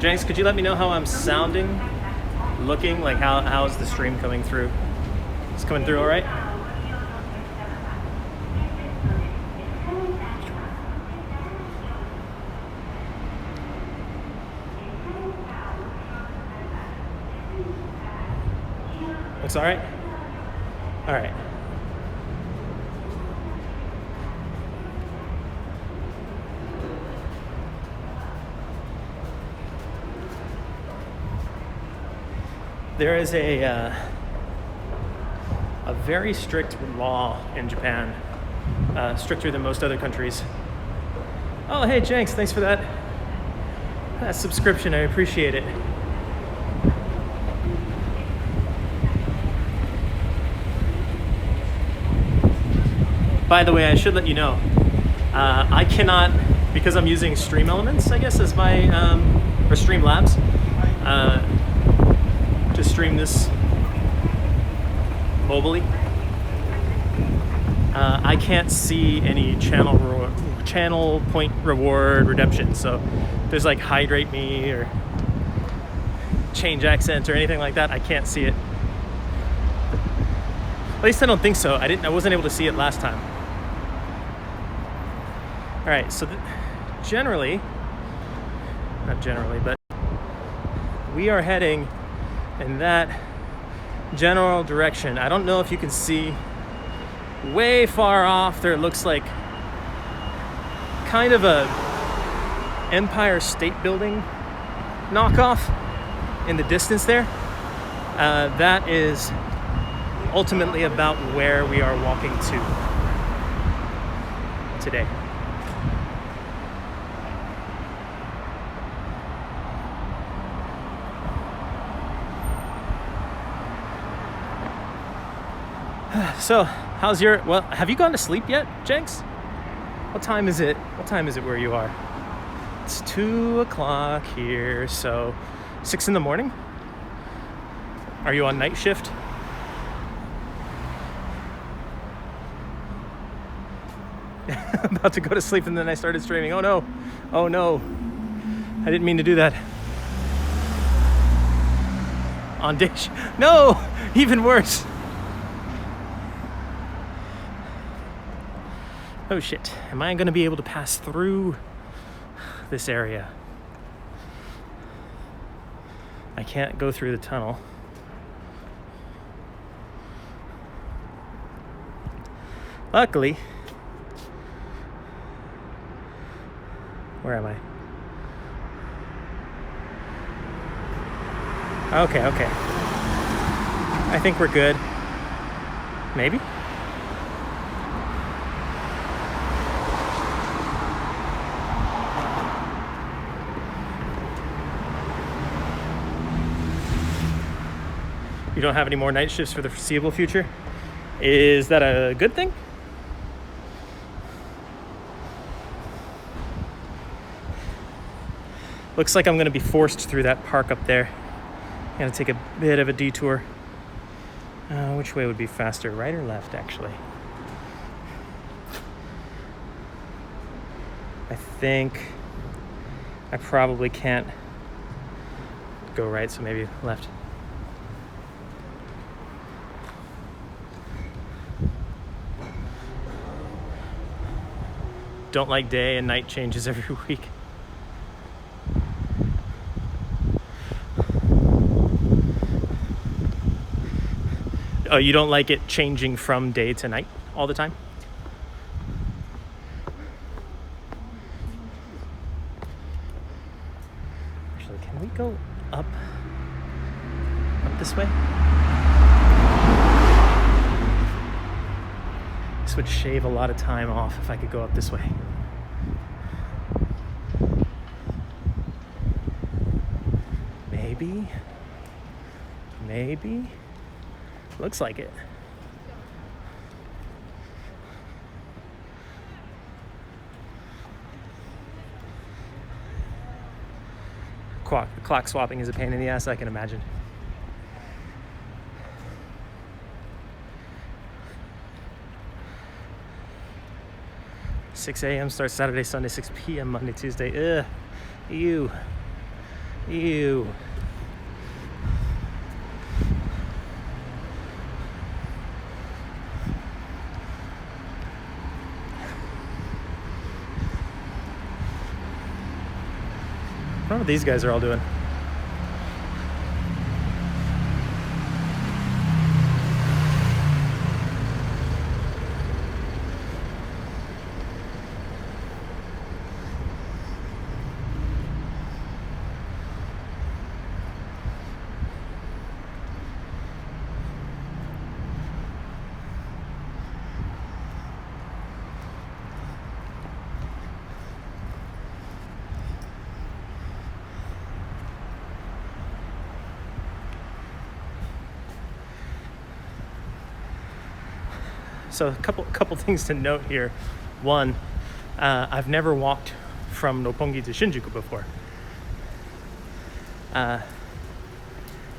Jenks, could you let me know how I'm sounding, looking? Like how's the stream coming through? It's coming through all right? Looks all right? All right. There is a very strict law in Japan, stricter than most other countries. Oh, hey, Jenks, thanks for that subscription. I appreciate it. By the way, I should let you know, I cannot, because I'm using Stream Elements, I guess, as my, or Streamlabs, to stream this mobilely. I can't see any channel point reward redemption. So if there's like hydrate me or change accent or anything like that, I can't see it. At least I don't think so. I wasn't able to see it last time. All right, so not generally, but we are heading in that general direction. I don't know if you can see way far off there. It looks like kind of a Empire State Building knockoff in the distance there. That is ultimately about where we are walking to today. So, have you gone to sleep yet, Jenks? What time is it? What time is it where you are? It's 2 o'clock here, so 6 in the morning? Are you on night shift? About to go to sleep and then I started streaming. Oh no. I didn't mean to do that. On day No! Even worse. Oh shit, am I gonna be able to pass through this area? I can't go through the tunnel. Luckily, where am I? Okay. I think we're good. Maybe? You don't have any more night shifts for the foreseeable future? Is that a good thing? Looks like I'm going to be forced through that park up there. I'm going to take a bit of a detour. Which way would be faster, right or left, actually? I think I probably can't go right, so maybe left. Don't like day and night changes every week. Oh, you don't like it changing from day to night all the time? Actually, can we go up this way? This would shave a lot of time off if I could go up this way. Maybe. Looks like it. Clock swapping is a pain in the ass, I can imagine. $6 a.m. starts Saturday, Sunday, 6 p.m. Monday, Tuesday. Ugh. Ew. Ew. I don't know what these guys are all doing. So a couple things to note here. One, I've never walked from Roppongi to Shinjuku before.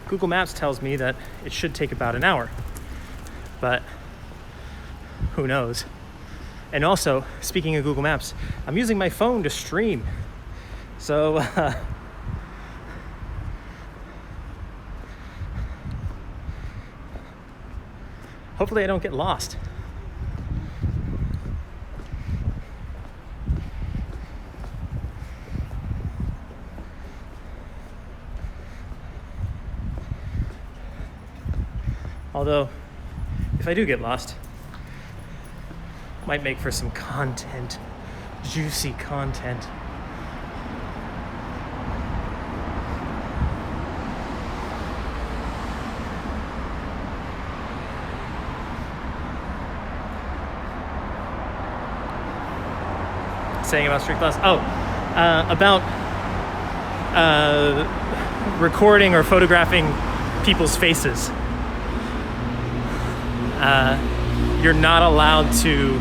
Google Maps tells me that it should take about an hour, but who knows? And also, speaking of Google Maps, I'm using my phone to stream. So hopefully I don't get lost. Although, if I do get lost, might make for some content, juicy content. Saying about street class? Oh, about recording or photographing people's faces. You're not allowed to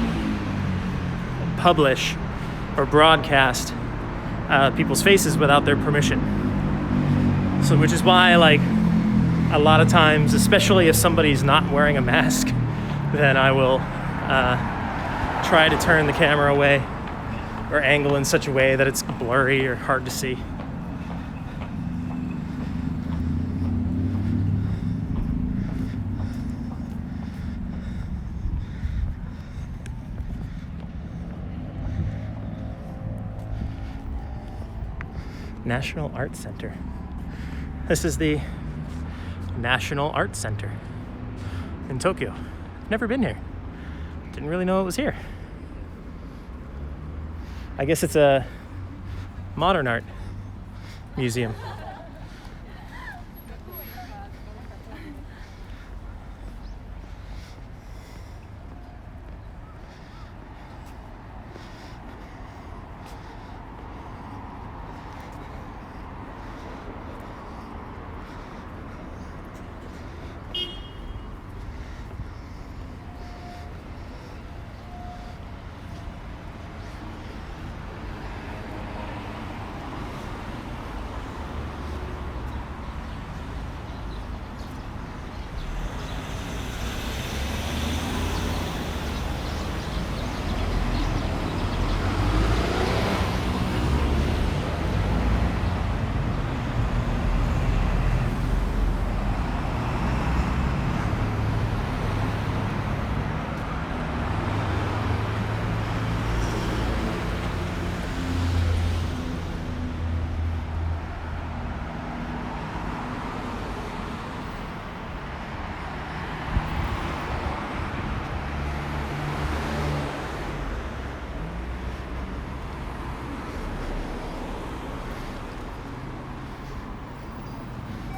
publish or broadcast people's faces without their permission. So, which is why, like, a lot of times, especially if somebody's not wearing a mask, then I will try to turn the camera away or angle in such a way that it's blurry or hard to see. National Art Center. This is the National Art Center in Tokyo. Never been here. Didn't really know it was here. I guess it's a modern art museum.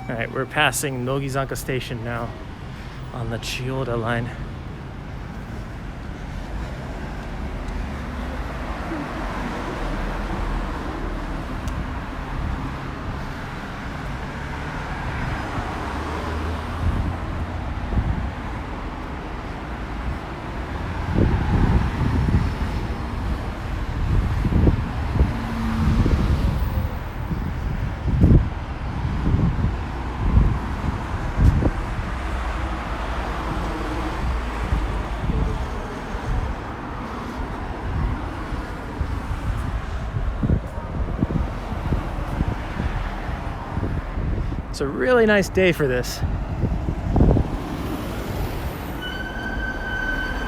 All right, we're passing Nogizaka Station now on the Chiyoda line. It's a really nice day for this.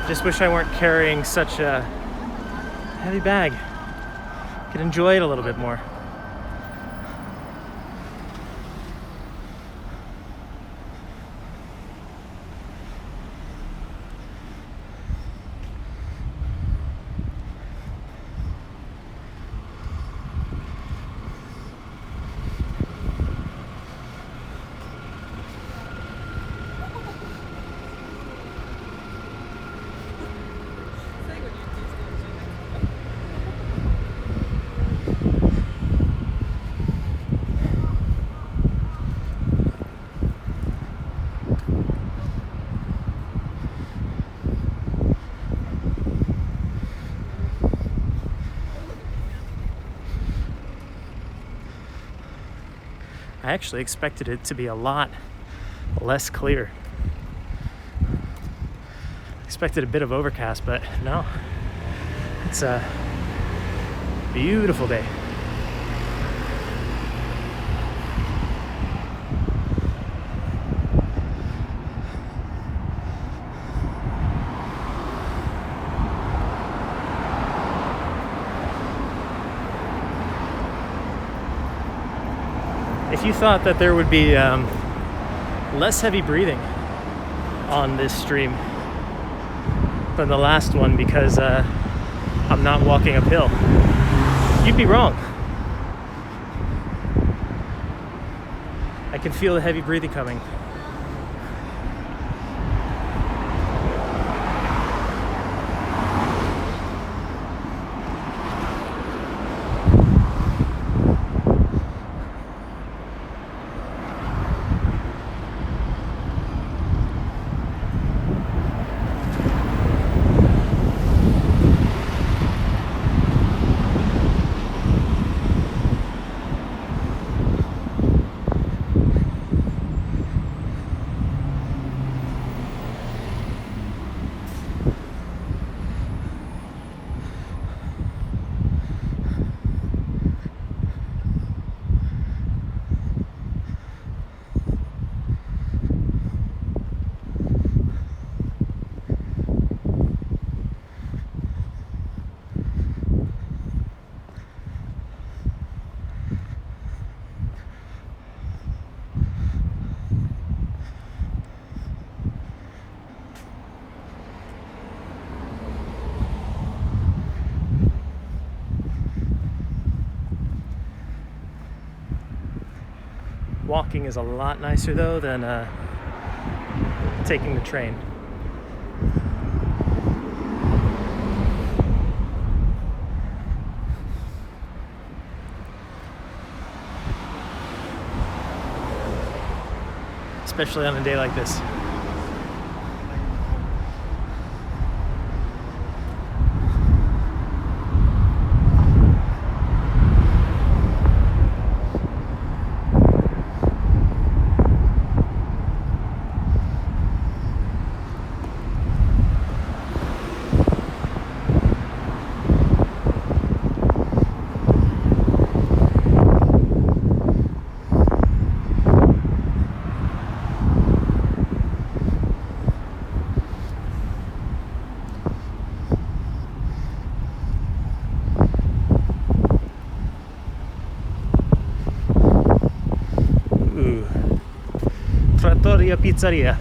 Just wish I weren't carrying such a heavy bag. Could enjoy it a little bit more. I actually expected it to be a lot less clear. Expected a bit of overcast, but no. It's a beautiful day. If you thought that there would be less heavy breathing on this stream than the last one because I'm not walking uphill, you'd be wrong. I can feel the heavy breathing coming. Walking is a lot nicer though than taking the train. Especially on a day like this. Pizzeria.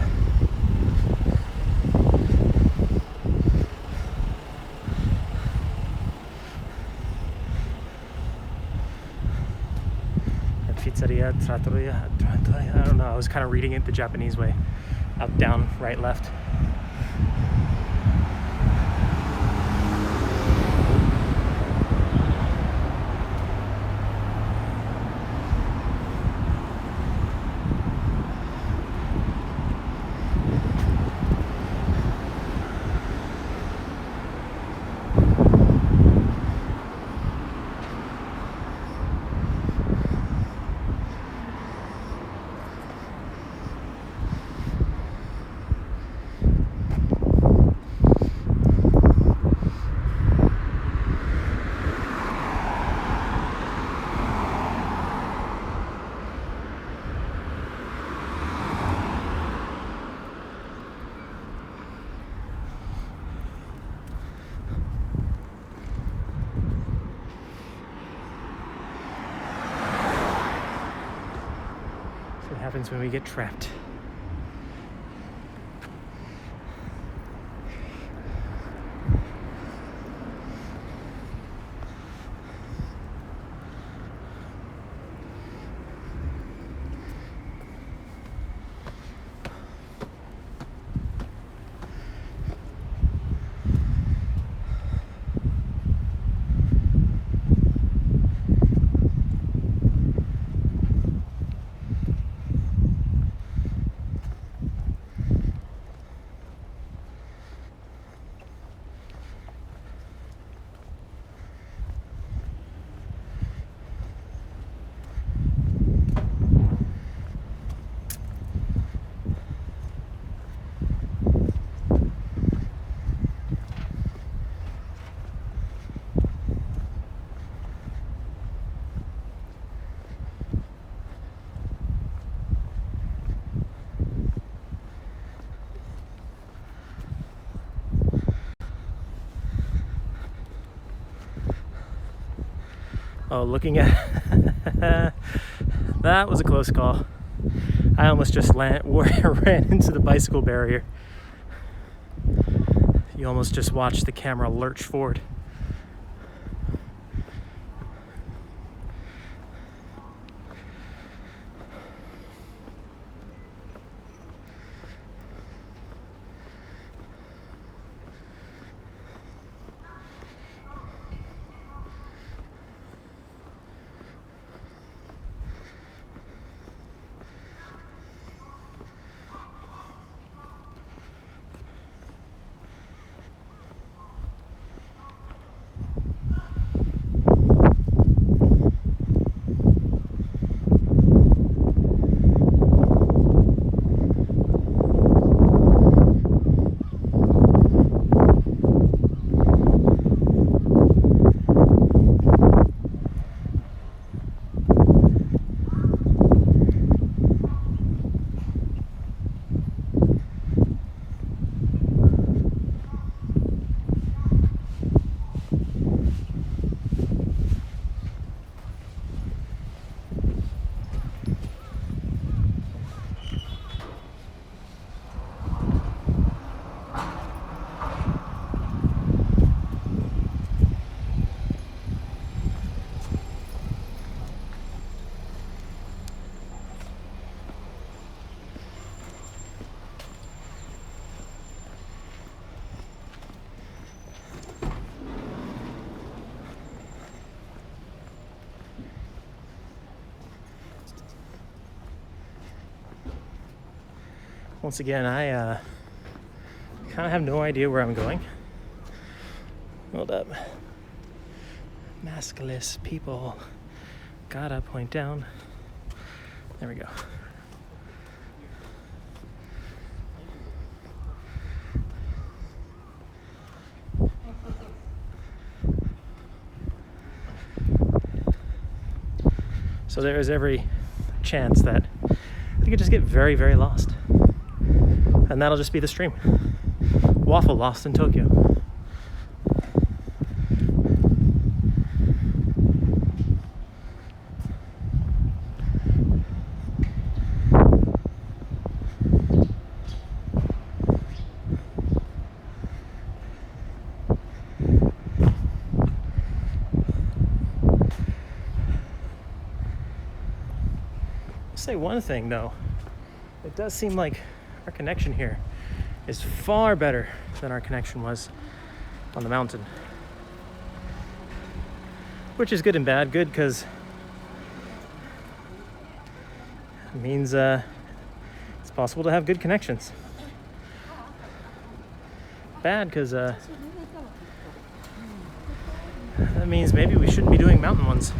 Pizzeria, trattoria. I don't know. I was kind of reading it the Japanese way. Up, down, right, left. what happens when we get trapped. Oh, looking at that was a close call. I almost just ran into the bicycle barrier. You almost just watched the camera lurch forward. Once again, I kind of have no idea where I'm going. Hold up. Maskless people. Gotta point down. There we go. So there is every chance that I could just get very, very lost. And that'll just be the stream. Waffle lost in Tokyo. I'll say one thing though. It does seem like our connection here is far better than our connection was on the mountain. Which is good and bad. Good because it means it's possible to have good connections. Bad because that means maybe we shouldn't be doing mountain ones.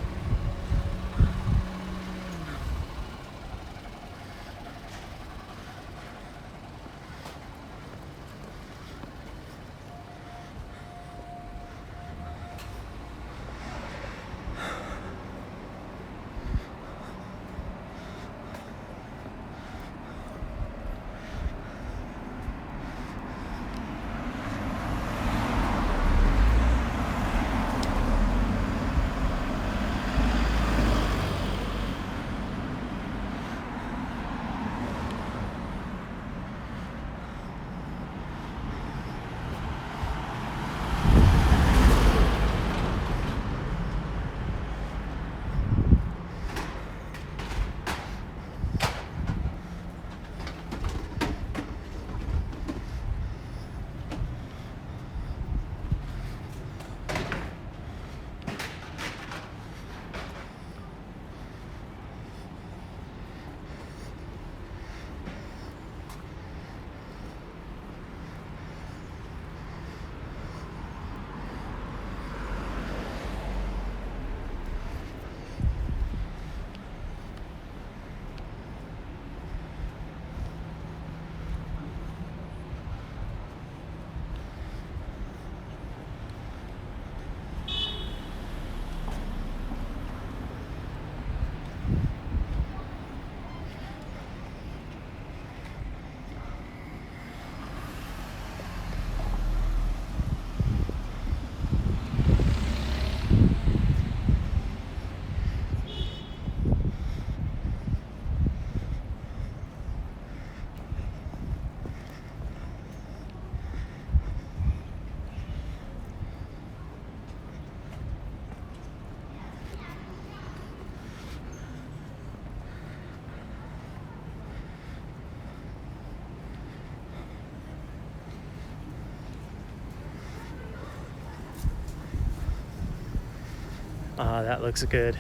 Ah, that looks good.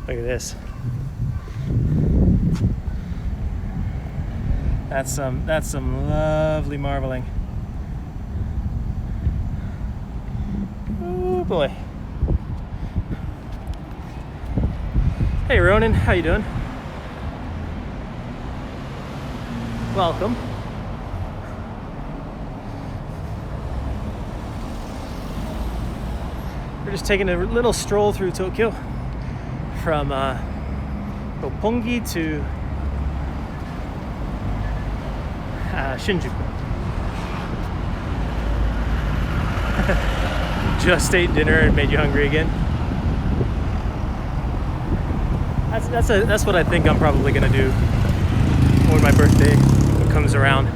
Look at this. That's some lovely marbling. Oh boy. Hey Ronan, how you doing? Welcome. We're just taking a little stroll through Tokyo from Roppongi to Shinjuku. Just ate dinner and made you hungry again. That's what I think I'm probably gonna do when my birthday comes around.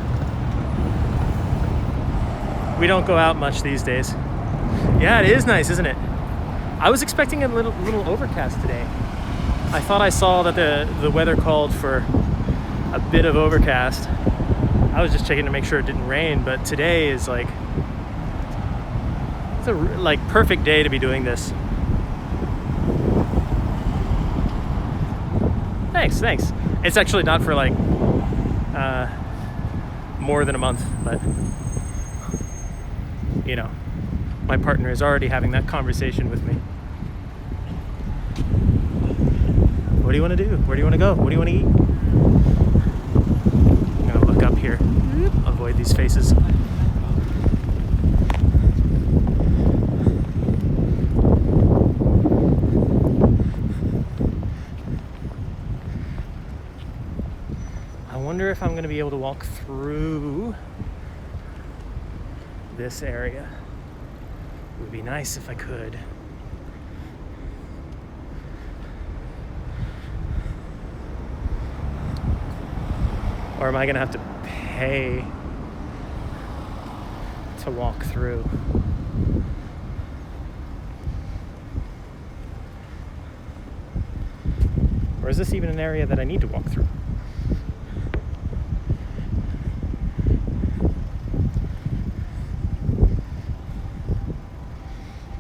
We don't go out much these days. Yeah, it is nice, isn't it? I was expecting a little overcast today. I thought I saw that the weather called for a bit of overcast. I was just checking to make sure it didn't rain, but today is like, it's a like perfect day to be doing this. Thanks. It's actually not for like more than a month, but you know, my partner is already having that conversation with me. What do you want to do? Where do you want to go? What do you want to eat? I'm gonna look up here. Avoid these faces. I wonder if I'm going to be able to walk through this area. It would be nice if I could. Or am I going to have to pay to walk through? Or is this even an area that I need to walk through?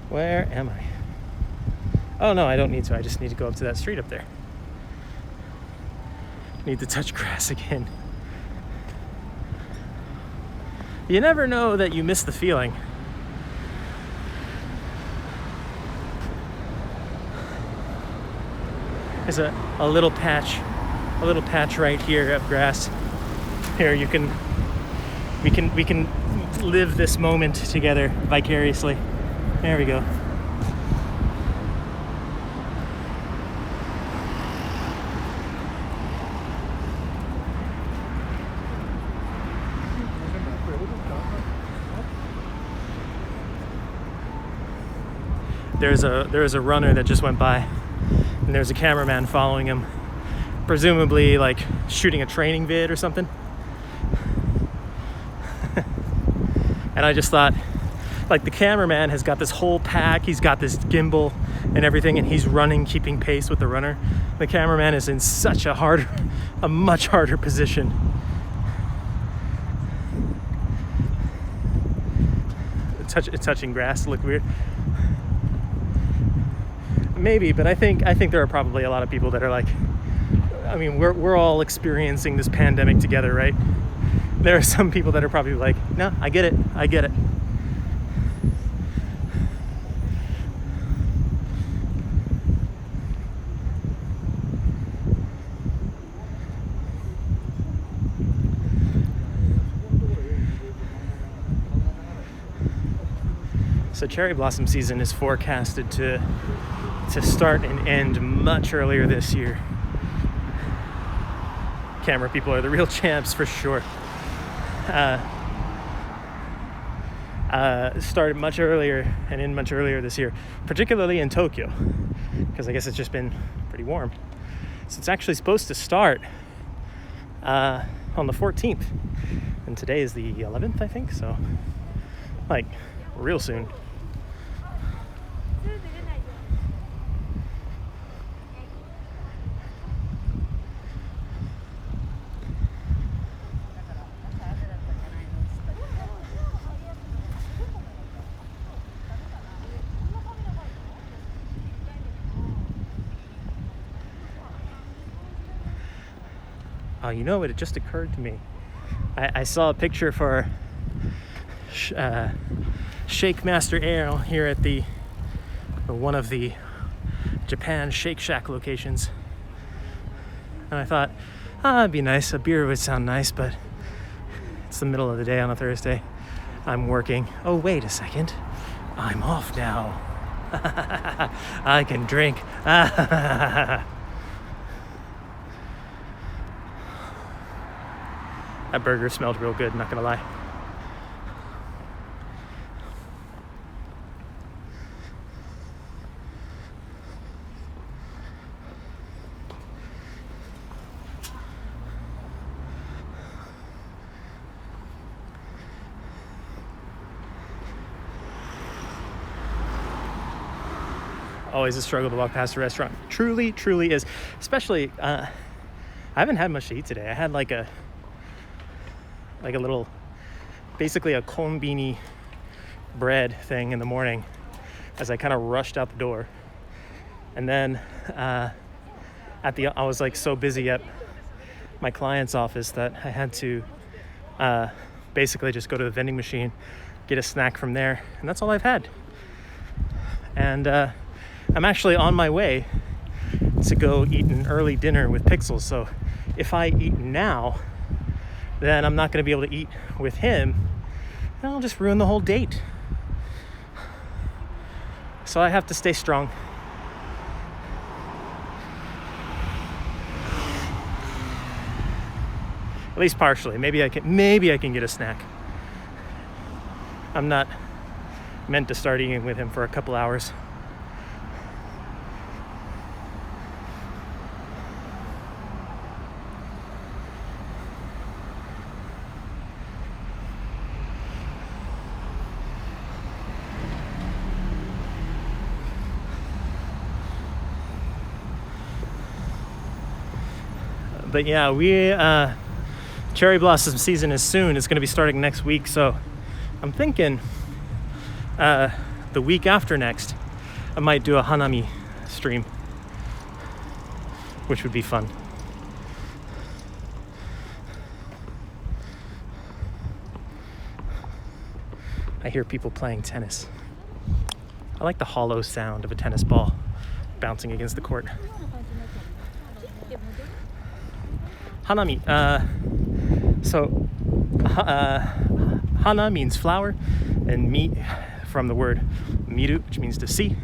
Where am I? Oh no, I don't need to. I just need to go up to that street up there. Need to touch grass again. You never know that you miss the feeling. There's a little patch right here of grass. Here we can live this moment together vicariously. There we go. There's a runner that just went by, and there's a cameraman following him, presumably like shooting a training vid or something. And I just thought, like, the cameraman has got this whole pack, he's got this gimbal and everything, and he's running, keeping pace with the runner. The cameraman is in such a much harder position. Touching grass look weird. Maybe, but I think there are probably a lot of people that are like, I mean, we're all experiencing this pandemic together, right? There are some people that are probably like, no, I get it. So cherry blossom season is forecasted to start and end much earlier this year. Camera people are the real champs for sure. Started much earlier and end much earlier this year, particularly in Tokyo, because I guess it's just been pretty warm. So it's actually supposed to start on the 14th, and today is the 11th, I think, so like real soon. Oh, you know what? It just occurred to me. I saw a picture for Shake Master Ale here at one of the Japan Shake Shack locations. And I thought, it'd be nice. A beer would sound nice, but it's the middle of the day on a Thursday. I'm working. Oh, wait a second. I'm off now. I can drink. That burger smelled real good, not gonna lie. Always a struggle to walk past a restaurant. Truly is. Especially, I haven't had much to eat today. I had like a little, basically a konbini bread thing in the morning as I kind of rushed out the door. And then I was like so busy at my client's office that I had to basically just go to the vending machine, get a snack from there, and that's all I've had. And I'm actually on my way to go eat an early dinner with Pixels. So if I eat now, then I'm not going to be able to eat with him, and I'll just ruin the whole date. So I have to stay strong. At least partially. Maybe I can get a snack. I'm not meant to start eating with him for a couple hours. But yeah, cherry blossom season is soon. It's going to be starting next week. So I'm thinking the week after next, I might do a Hanami stream, which would be fun. I hear people playing tennis. I like the hollow sound of a tennis ball bouncing against the court. Hanami. Hana means flower, and mi from the word miru, which means to see.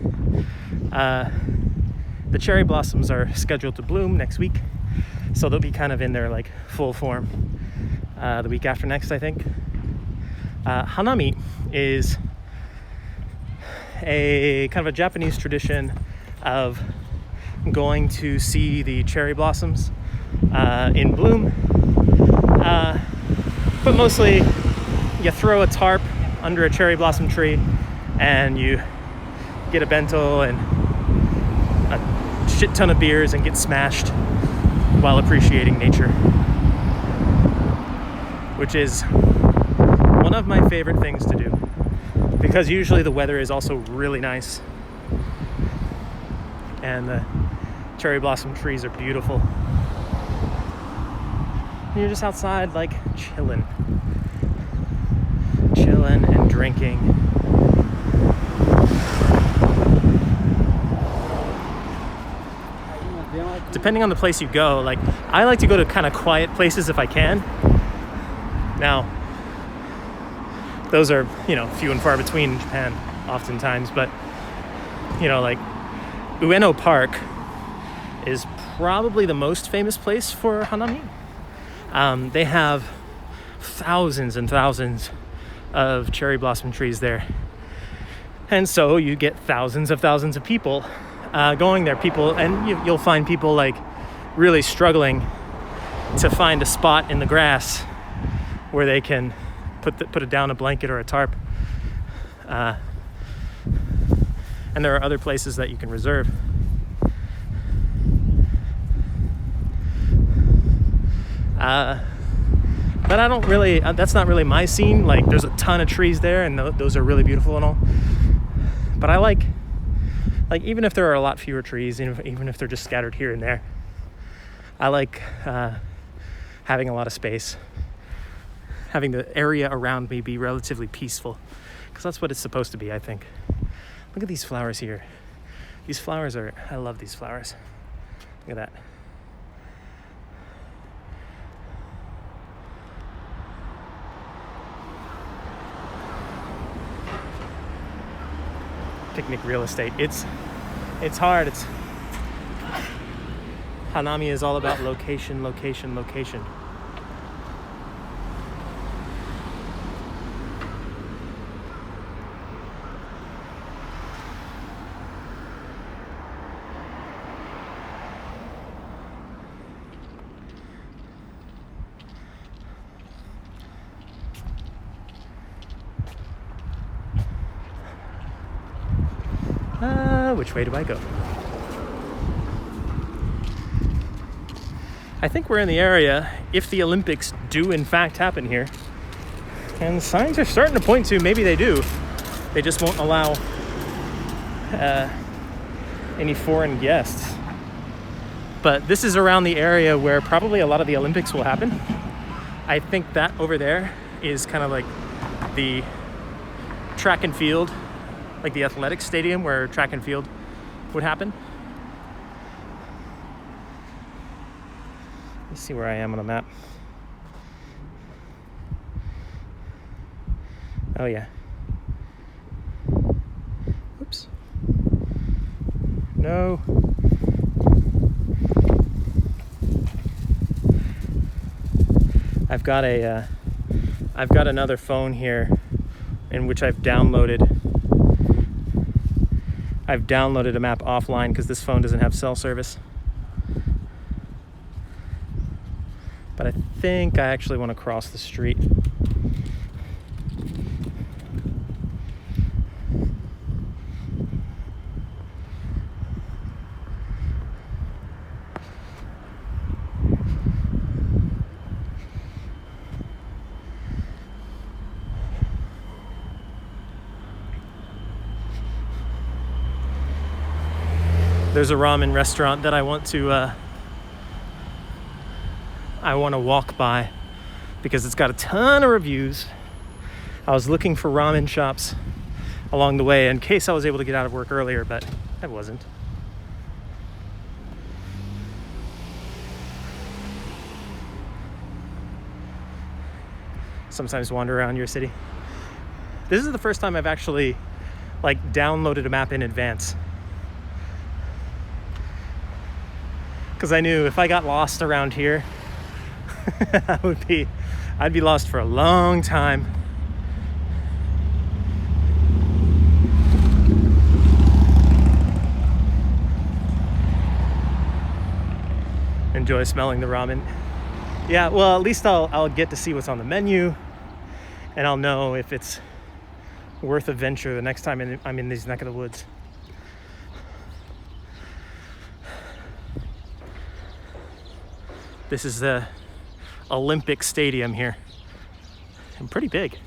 The cherry blossoms are scheduled to bloom next week, so they'll be kind of in their like full form the week after next, I think. Hanami is a kind of a Japanese tradition of going to see the cherry blossoms in bloom, but mostly you throw a tarp under a cherry blossom tree and you get a bento and a shit ton of beers and get smashed while appreciating nature, which is one of my favorite things to do because usually the weather is also really nice and the cherry blossom trees are beautiful. And you're just outside like chilling and drinking. Depending on the place you go, like I like to go to kind of quiet places if I can. Now, those are, few and far between in Japan oftentimes, but like Ueno Park is probably the most famous place for Hanami. They have thousands and thousands of cherry blossom trees there. And so you get thousands of people going there. You'll find people like really struggling to find a spot in the grass where they can put down a blanket or a tarp. And there are other places that you can reserve. But I don't really, that's not really my scene. Like there's a ton of trees there and those are really beautiful and all. But I like even if there are a lot fewer trees, even if they're just scattered here and there, I like having a lot of space, having the area around me be relatively peaceful, because that's what it's supposed to be, I think. Look at these flowers here. These flowers are, I love these flowers. Look at that. Picnic real estate. It's hard. Hanami is all about location, location, location. Which way do I go? I think we're in the area if the Olympics do in fact happen here. And signs are starting to point to maybe they do. They just won't allow any foreign guests. But this is around the area where probably a lot of the Olympics will happen. I think that over there is kind of like the track and field, like the athletics stadium where track and field would happen. Let's see where I am on the map. Oh yeah. Oops. No. I've got another phone here in which I've downloaded a map offline because this phone doesn't have cell service. But I think I actually want to cross the street. There's a ramen restaurant that I want to walk by because it's got a ton of reviews. I was looking for ramen shops along the way in case I was able to get out of work earlier, but I wasn't. Sometimes wander around your city. This is the first time I've actually downloaded a map in advance. Because I knew if I got lost around here, I'd be lost for a long time. Enjoy smelling the ramen. Yeah, well, at least I'll get to see what's on the menu, and I'll know if it's worth a venture the next time I'm in these neck of the woods. This is the Olympic Stadium here, and pretty big.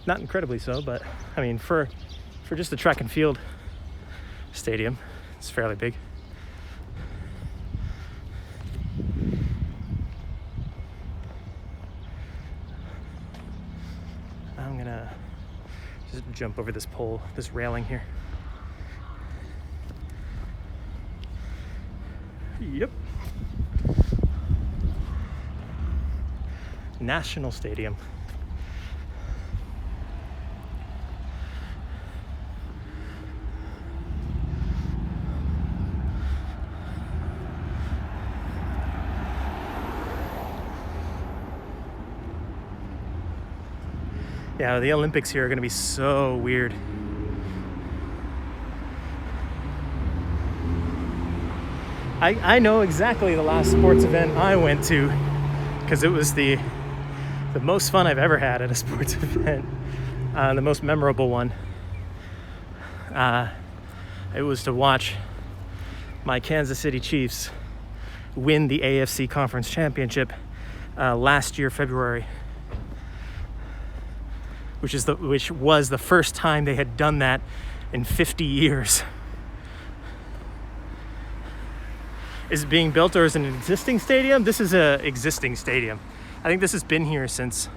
Not incredibly so, but I mean, for just a track and field stadium, it's fairly big. I'm gonna just jump over this pole, this railing here. Yep. National Stadium. Yeah, the Olympics here are going to be so weird. I know exactly the last sports event I went to because it was the most fun I've ever had at a sports event, the most memorable one. It was to watch my Kansas City Chiefs win the AFC Conference Championship last year, February, which was the first time they had done that in 50 years. is it being built or is it an existing stadium? This is a existing stadium. I think this has been here since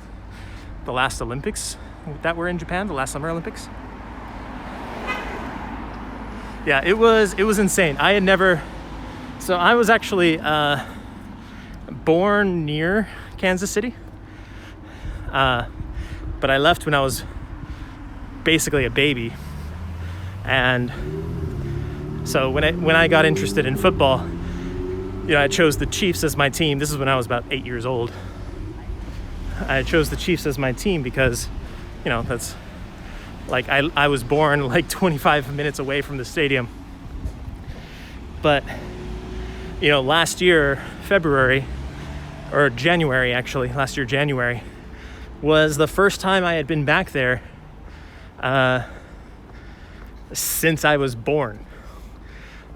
the last Olympics that were in Japan, the last Summer Olympics. Yeah, it was insane. I had never, so I was actually born near Kansas City, but I left when I was basically a baby, and so when I got interested in football, you know, I chose the Chiefs as my team. This is when I was about 8 years old. I chose the Chiefs as my team because, you know, that's like I was born like 25 minutes away from the stadium. But, you know, last year, January was the first time I had been back there since I was born.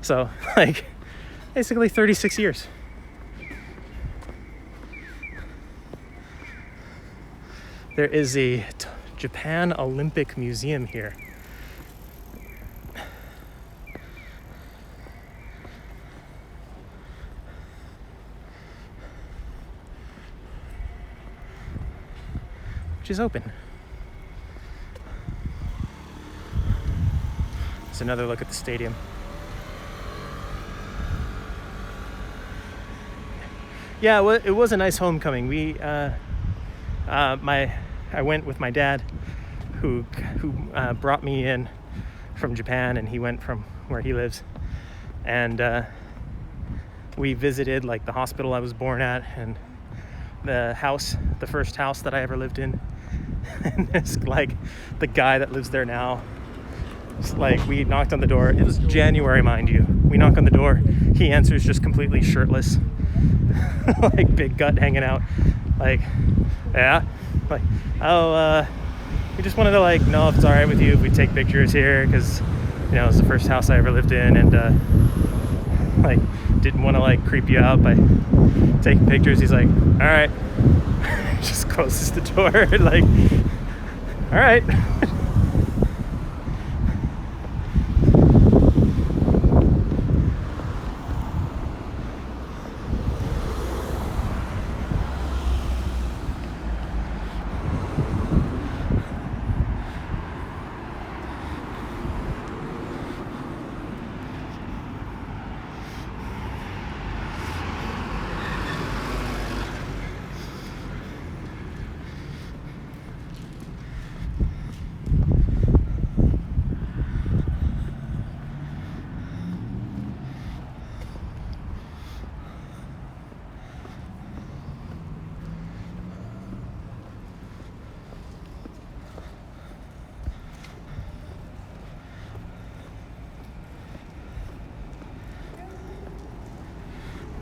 So, like, basically 36 years. There is a Japan Olympic Museum here. Which is open. There's another look at the stadium. Yeah, well, it was a nice homecoming. I went with my dad, who brought me in from Japan, and he went from where he lives, and we visited like the hospital I was born at, and the first house that I ever lived in, and there's like the guy that lives there now. It's like we knocked on the door. It was January, mind you. We knock on the door. He answers just completely shirtless. Like big gut hanging out, like, yeah, like, oh, we just wanted to like know if it's all right with you if we take pictures here, because, you know, it's the first house I ever lived in, and like didn't want to like creep you out by taking pictures. He's like, all right. Just closes the door. Like, all right.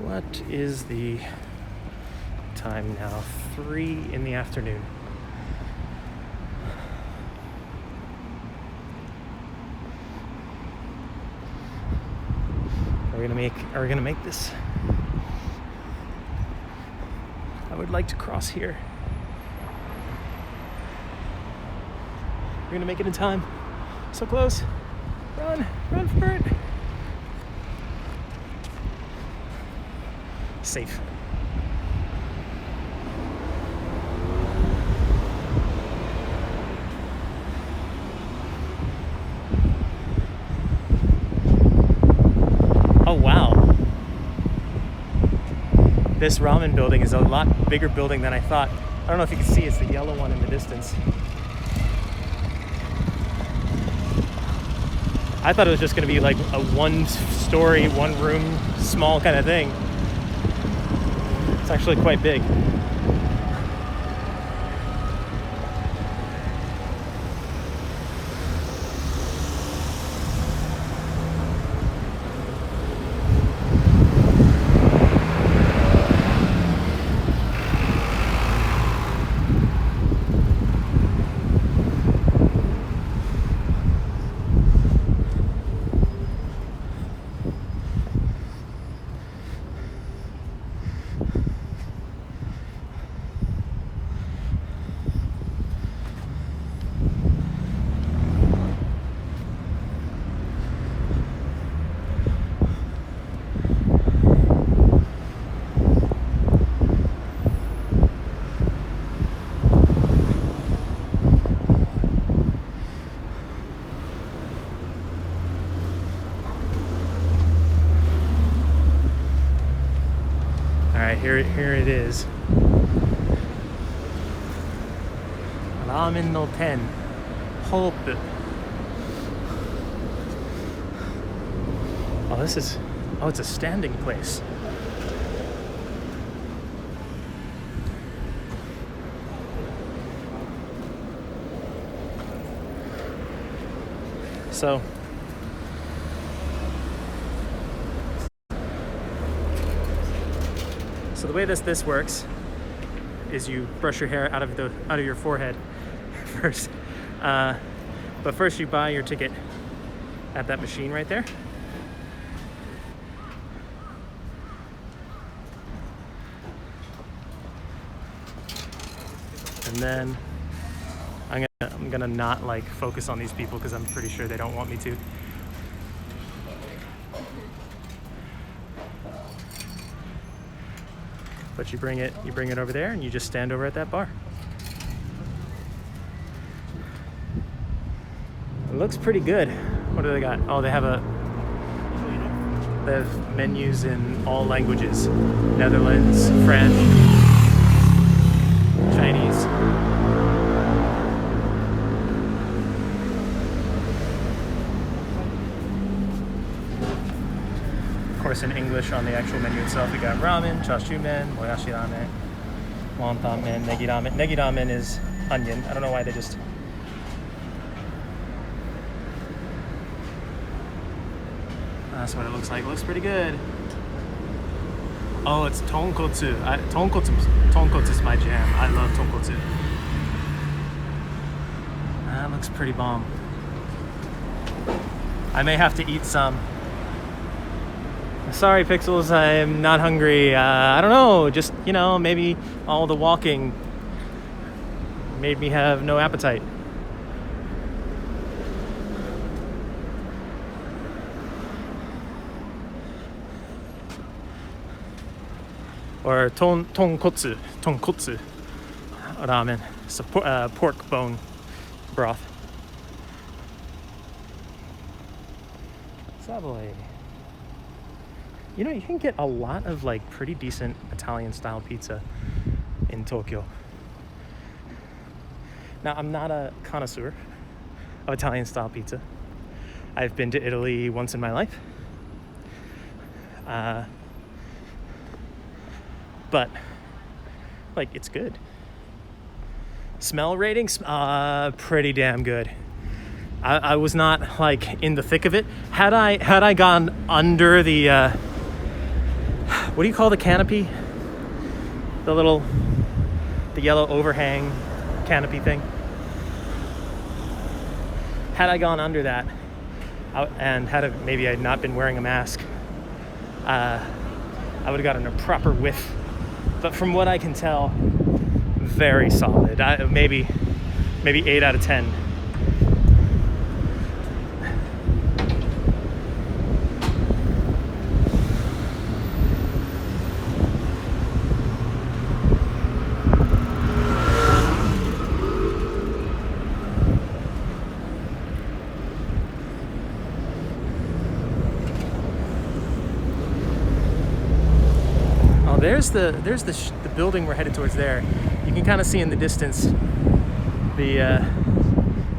What is the time now? 3 in the afternoon. Are we gonna make this? I would like to cross here. We're gonna make it in time. So close. Run for it. Safe. Oh wow. This ramen building is a lot bigger building than I thought. I don't know if you can see, it's the yellow one in the distance. I thought it was just going to be like a 1-story, 1-room, small kind of thing. It's actually quite big. right, here it is. Ramen no ten. Hope. Oh, it's a standing place. So the way this works is you brush your hair out of your forehead first. But first you buy your ticket at that machine right there. And then I'm gonna not like focus on these people because I'm pretty sure they don't want me to. But you bring it over there and you just stand over at that bar. It looks pretty good. What do they got? Oh, they have menus in all languages. Netherlands, French, Chinese. Of course, in English on the actual menu itself, we got ramen, chashu men, moyashi ramen, wonton men, negi ramen. Negi ramen is onion. I don't know why they just... That's what it looks like. It looks pretty good. Oh, it's tonkotsu. Tonkotsu is my jam. I love tonkotsu. That looks pretty bomb. I may have to eat some. Sorry, Pixels, I'm not hungry. I don't know, just, maybe all the walking made me have no appetite. Or tonkotsu ramen. It's a pork bone broth. Savoy. You can get a lot of like pretty decent Italian style pizza in Tokyo. Now, I'm not a connoisseur of Italian style pizza. I've been to Italy once in my life. But like, it's good. Smell ratings, pretty damn good. I was not like in the thick of it. Had I gone under the what do you call the canopy? The yellow overhang canopy thing. Had I gone under that, and maybe I had not been wearing a mask, I would have gotten a proper whiff. But from what I can tell, very solid. Maybe 8 out of 10. There's the building we're headed towards there. You can kind of see in the distance the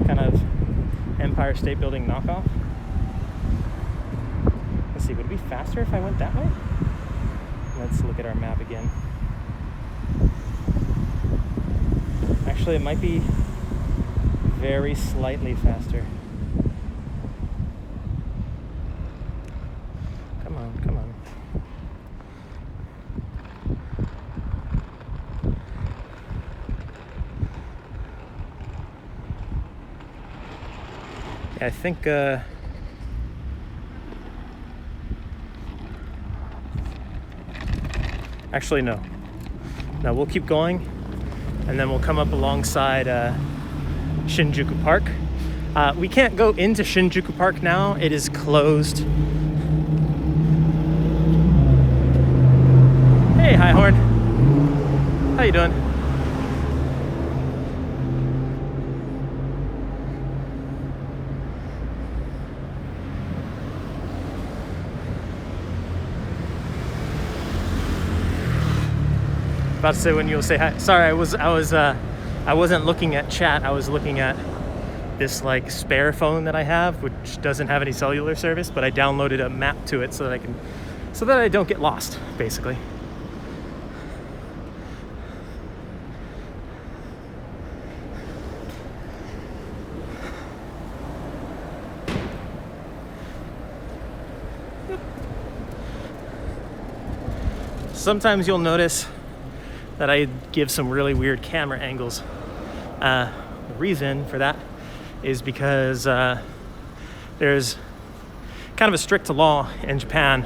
kind of Empire State Building knockoff. Let's see, would it be faster if I went that way? Let's look at our map again. Actually, it might be very slightly faster. Come on. I think actually no, we'll keep going and then we'll come up alongside Shinjuku Park. We can't go into Shinjuku Park now, it is closed. Hey, Highhorn, how you doing? About to say when you'll say hi. Sorry, I wasn't looking at chat. I was looking at this like spare phone that I have, which doesn't have any cellular service, but I downloaded a map to it so that I don't get lost, basically. Sometimes you'll notice that I give some really weird camera angles. The reason for that is because there's kind of a strict law in Japan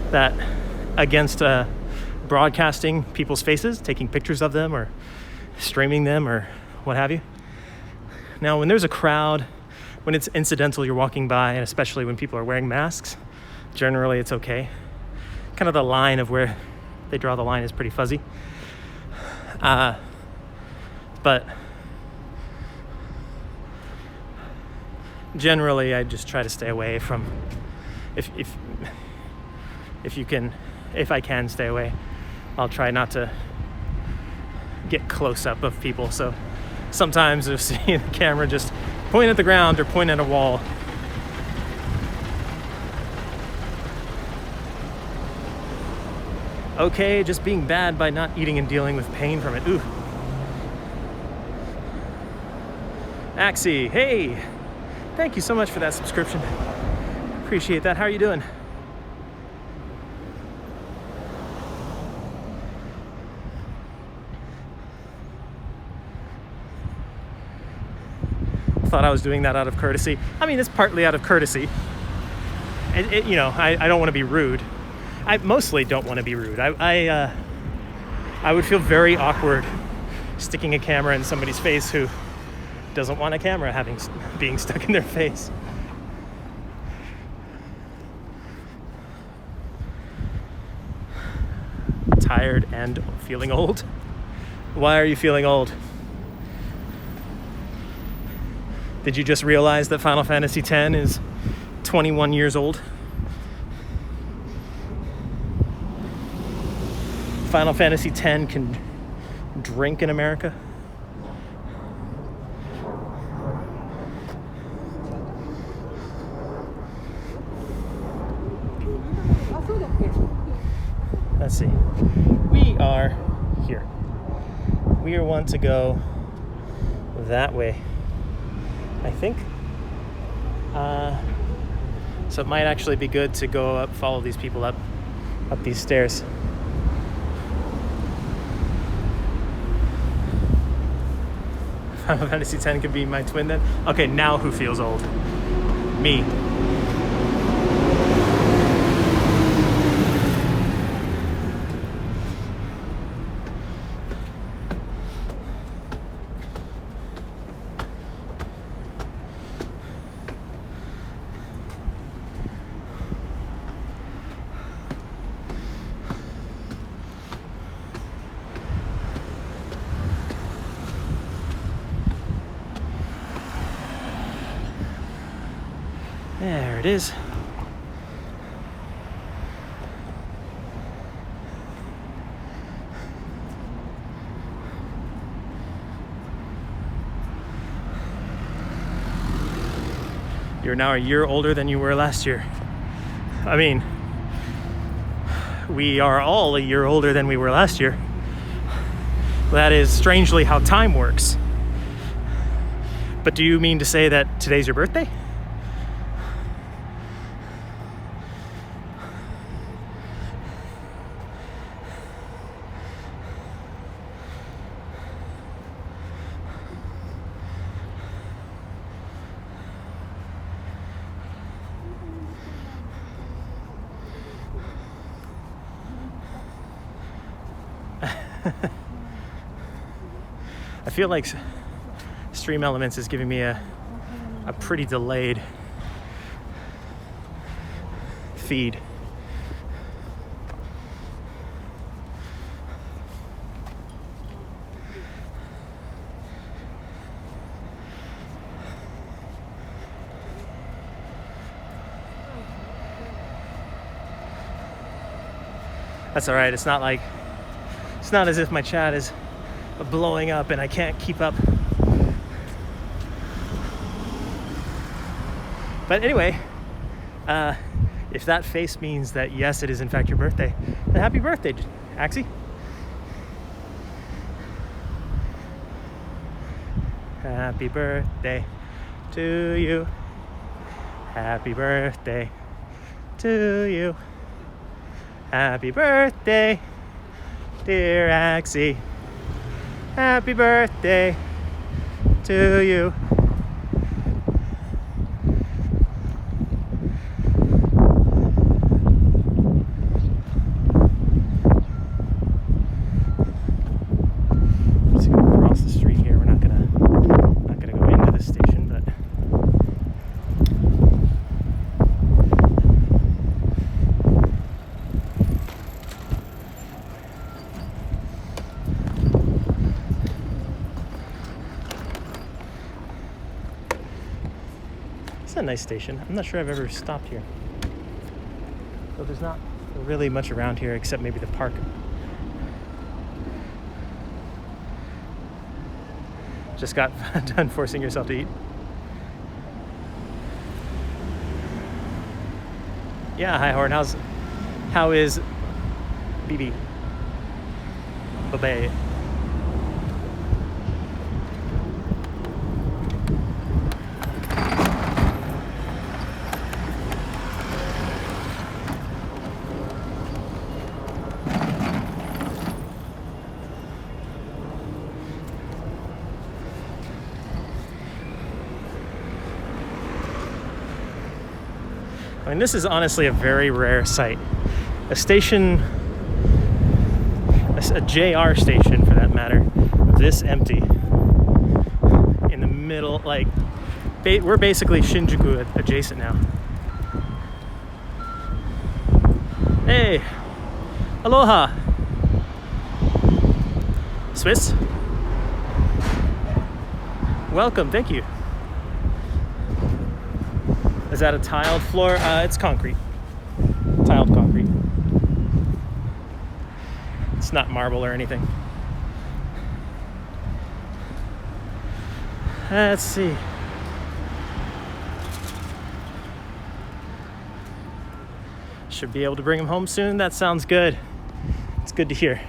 that against broadcasting people's faces, taking pictures of them or streaming them or what have you. Now, when there's a crowd, when it's incidental, you're walking by, and especially when people are wearing masks, generally it's okay. Kind of the line of where they draw the line is pretty fuzzy. But generally I just try to stay away from, if I can stay away, I'll try not to get close up of people. So sometimes you'll see the camera just point at the ground or point at a wall. Okay, just being bad by not eating and dealing with pain from it. Ooh. Axie, hey! Thank you so much for that subscription. Appreciate that. How are you doing? Thought I was doing that out of courtesy. I mean, it's partly out of courtesy. You know, I don't want to be rude. I mostly don't want to be rude. I would feel very awkward sticking a camera in somebody's face who doesn't want a camera being stuck in their face. Tired and feeling old? Why are you feeling old? Did you just realize that Final Fantasy X is 21 years old? Final Fantasy X can drink in America. Let's see. We are here. We are want to go that way, I think. So it might actually be good to go up, follow these people up these stairs. Final Fantasy X could be my twin then? Okay, now who feels old? Me. There it is. You're now a year older than you were last year. I mean, we are all a year older than we were last year. That is strangely how time works. But do you mean to say that today's your birthday? I feel like Stream Elements is giving me a pretty delayed feed. That's all right. It's It's not as if my chat is blowing up and I can't keep up. But anyway, if that face means that yes, it is in fact your birthday, then happy birthday, Axie. Happy birthday to you. Happy birthday to you. Happy birthday, dear Axie. Happy birthday to you. Just gonna cross the street here. We're not gonna go into the station, but it's a nice station. I'm not sure I've ever stopped here. So there's not really much around here except maybe the park. Just got done forcing yourself to eat. Yeah, hi Horn. How is BB? Bye-bye. I mean, this is honestly a very rare sight. A station, a JR station for that matter, this empty. In the middle, like, we're basically Shinjuku adjacent now. Hey, aloha. Swiss? Welcome, thank you. Is that a tiled floor? It's concrete. Tiled concrete. It's not marble or anything. Let's see. Should be able to bring him home soon. That sounds good. It's good to hear.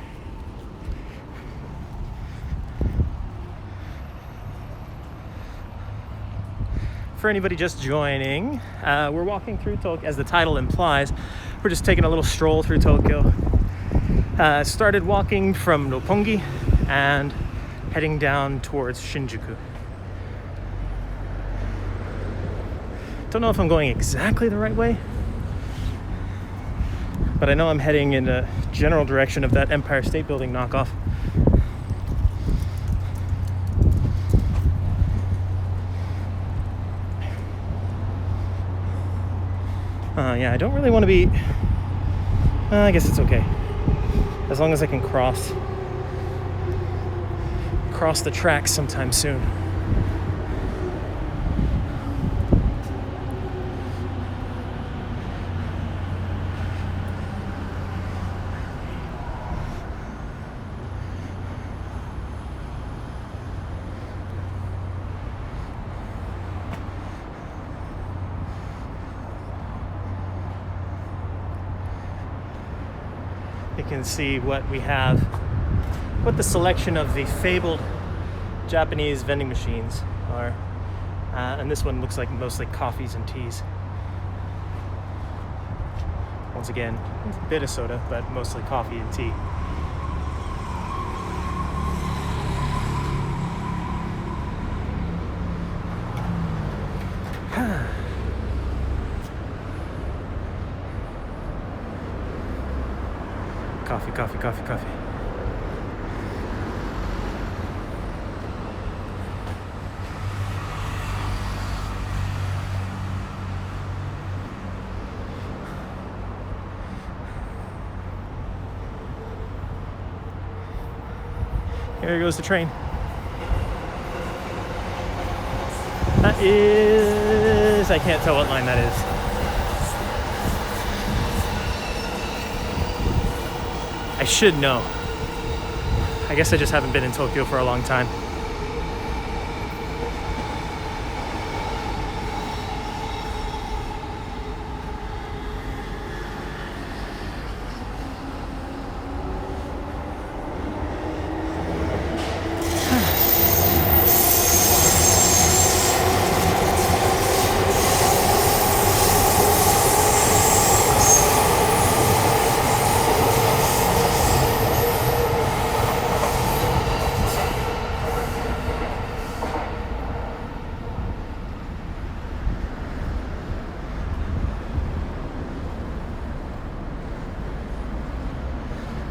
For anybody just joining, we're walking through Tokyo, as the title implies. We're just taking a little stroll through Tokyo. Started walking from Roppongi and heading down towards Shinjuku. Don't know if I'm going exactly the right way, but I know I'm heading in the general direction of that Empire State Building knockoff. Yeah, I don't really want to be... I guess it's okay. As long as I can cross the tracks sometime soon. You can see what we have, what the selection of the fabled Japanese vending machines are. And this one looks like mostly coffees and teas. Once again, a bit of soda, but mostly coffee and tea. Coffee, coffee, coffee, coffee. Here goes the train. That is... I can't tell what line that is. I should know. I guess I just haven't been in Tokyo for a long time.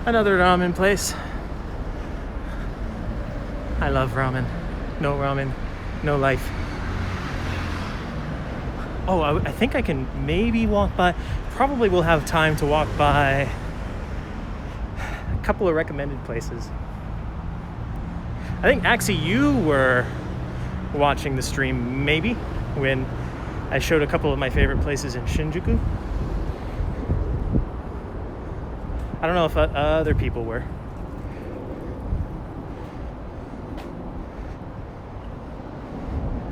Another ramen place. I love ramen. No ramen, no life. Oh, I think I can maybe walk by. Probably will have time to walk by a couple of recommended places. I think actually you were watching the stream maybe when I showed a couple of my favorite places in Shinjuku. I don't know if other people were.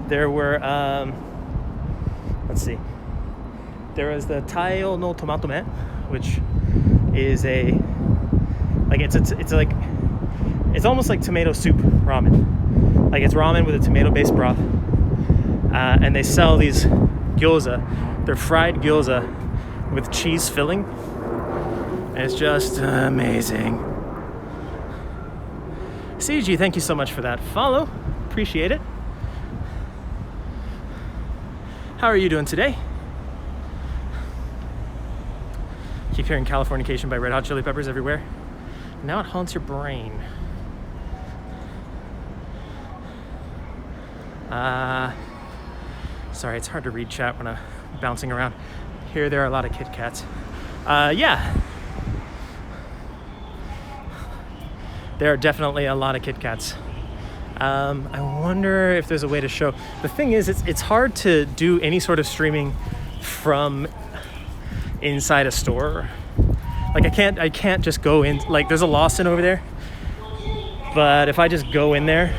There were, let's see. There was the Taio no Tomato Men, which is it's almost like tomato soup ramen. Like it's ramen with a tomato-based broth. And they sell these gyoza. They're fried gyoza with cheese filling. It's just amazing. CG, thank you so much for that follow. Appreciate it. How are you doing today? Keep hearing Californication by Red Hot Chili Peppers everywhere. Now it haunts your brain. Sorry, it's hard to read chat when I'm bouncing around. Here there are a lot of Kit Kats. Yeah. There are definitely a lot of Kit Kats. I wonder if there's a way to show. The thing is, it's hard to do any sort of streaming from inside a store. Like I can't just go in. Like there's a Lawson over there, but if I just go in there,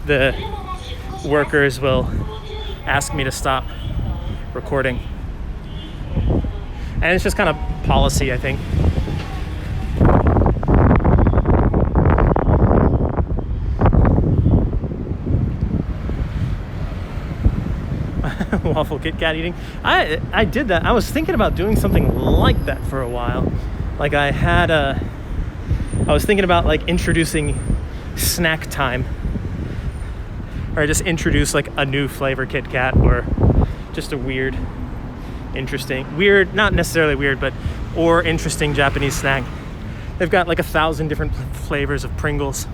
the workers will ask me to stop recording. And it's just kind of policy, I think. Waffle Kit Kat eating. I did that. I was thinking about doing something like that for a while. Like I was thinking about like introducing snack time. Or just introduce like a new flavor Kit Kat or just a not necessarily weird, but or interesting Japanese snack. They've got like 1,000 different flavors of Pringles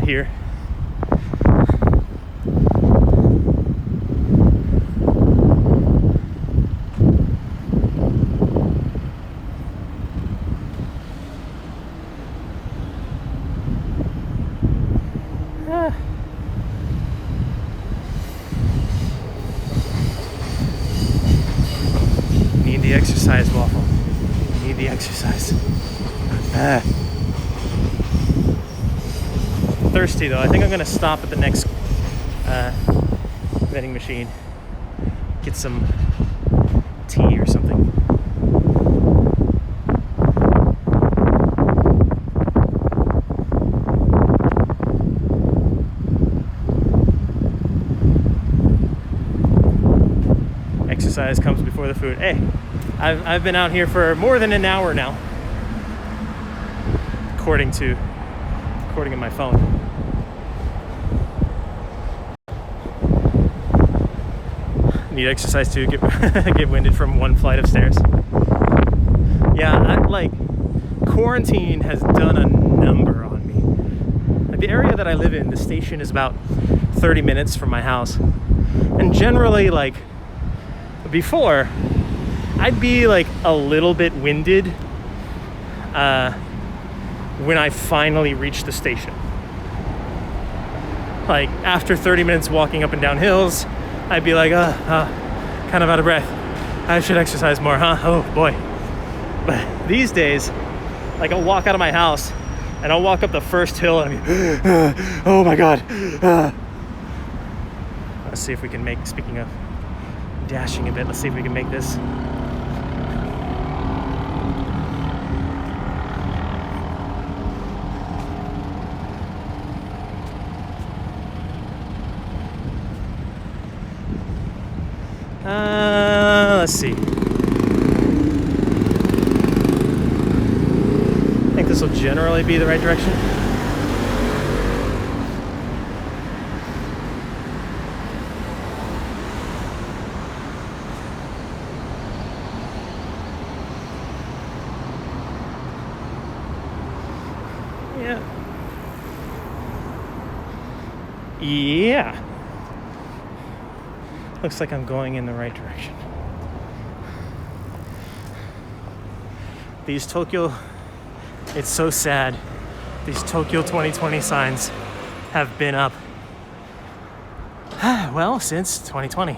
here. Exercise, Waffle. You need the exercise. Thirsty though. I think I'm gonna stop at the next vending machine. Get some tea or something. Exercise comes before the food. Hey. I've been out here for more than an hour now, according in my phone. Need exercise too. Get winded from one flight of stairs. Yeah, quarantine has done a number on me. Like the area that I live in, the station is about 30 minutes from my house, and generally like before, I'd be like a little bit winded when I finally reached the station. Like after 30 minutes walking up and down hills, I'd be like, kind of out of breath. I should exercise more, huh? Oh boy. But these days, like I'll walk out of my house and I'll walk up the first hill and I'll be, oh my God. Let's see if we can make, speaking of dashing a bit, let's see if we can make this. Let's see. I think this will generally be the right direction. Yeah. Looks like I'm going in the right direction. These Tokyo, it's so sad. These Tokyo 2020 signs have been up, well, since 2020.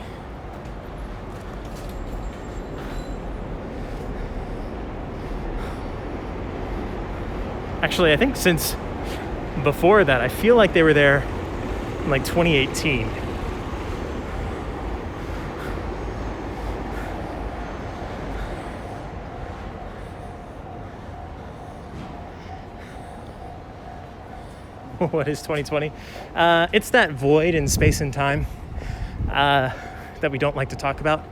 Actually, I think since before that, I feel like they were there in like 2018. What is 2020? It's that void in space and time that we don't like to talk about.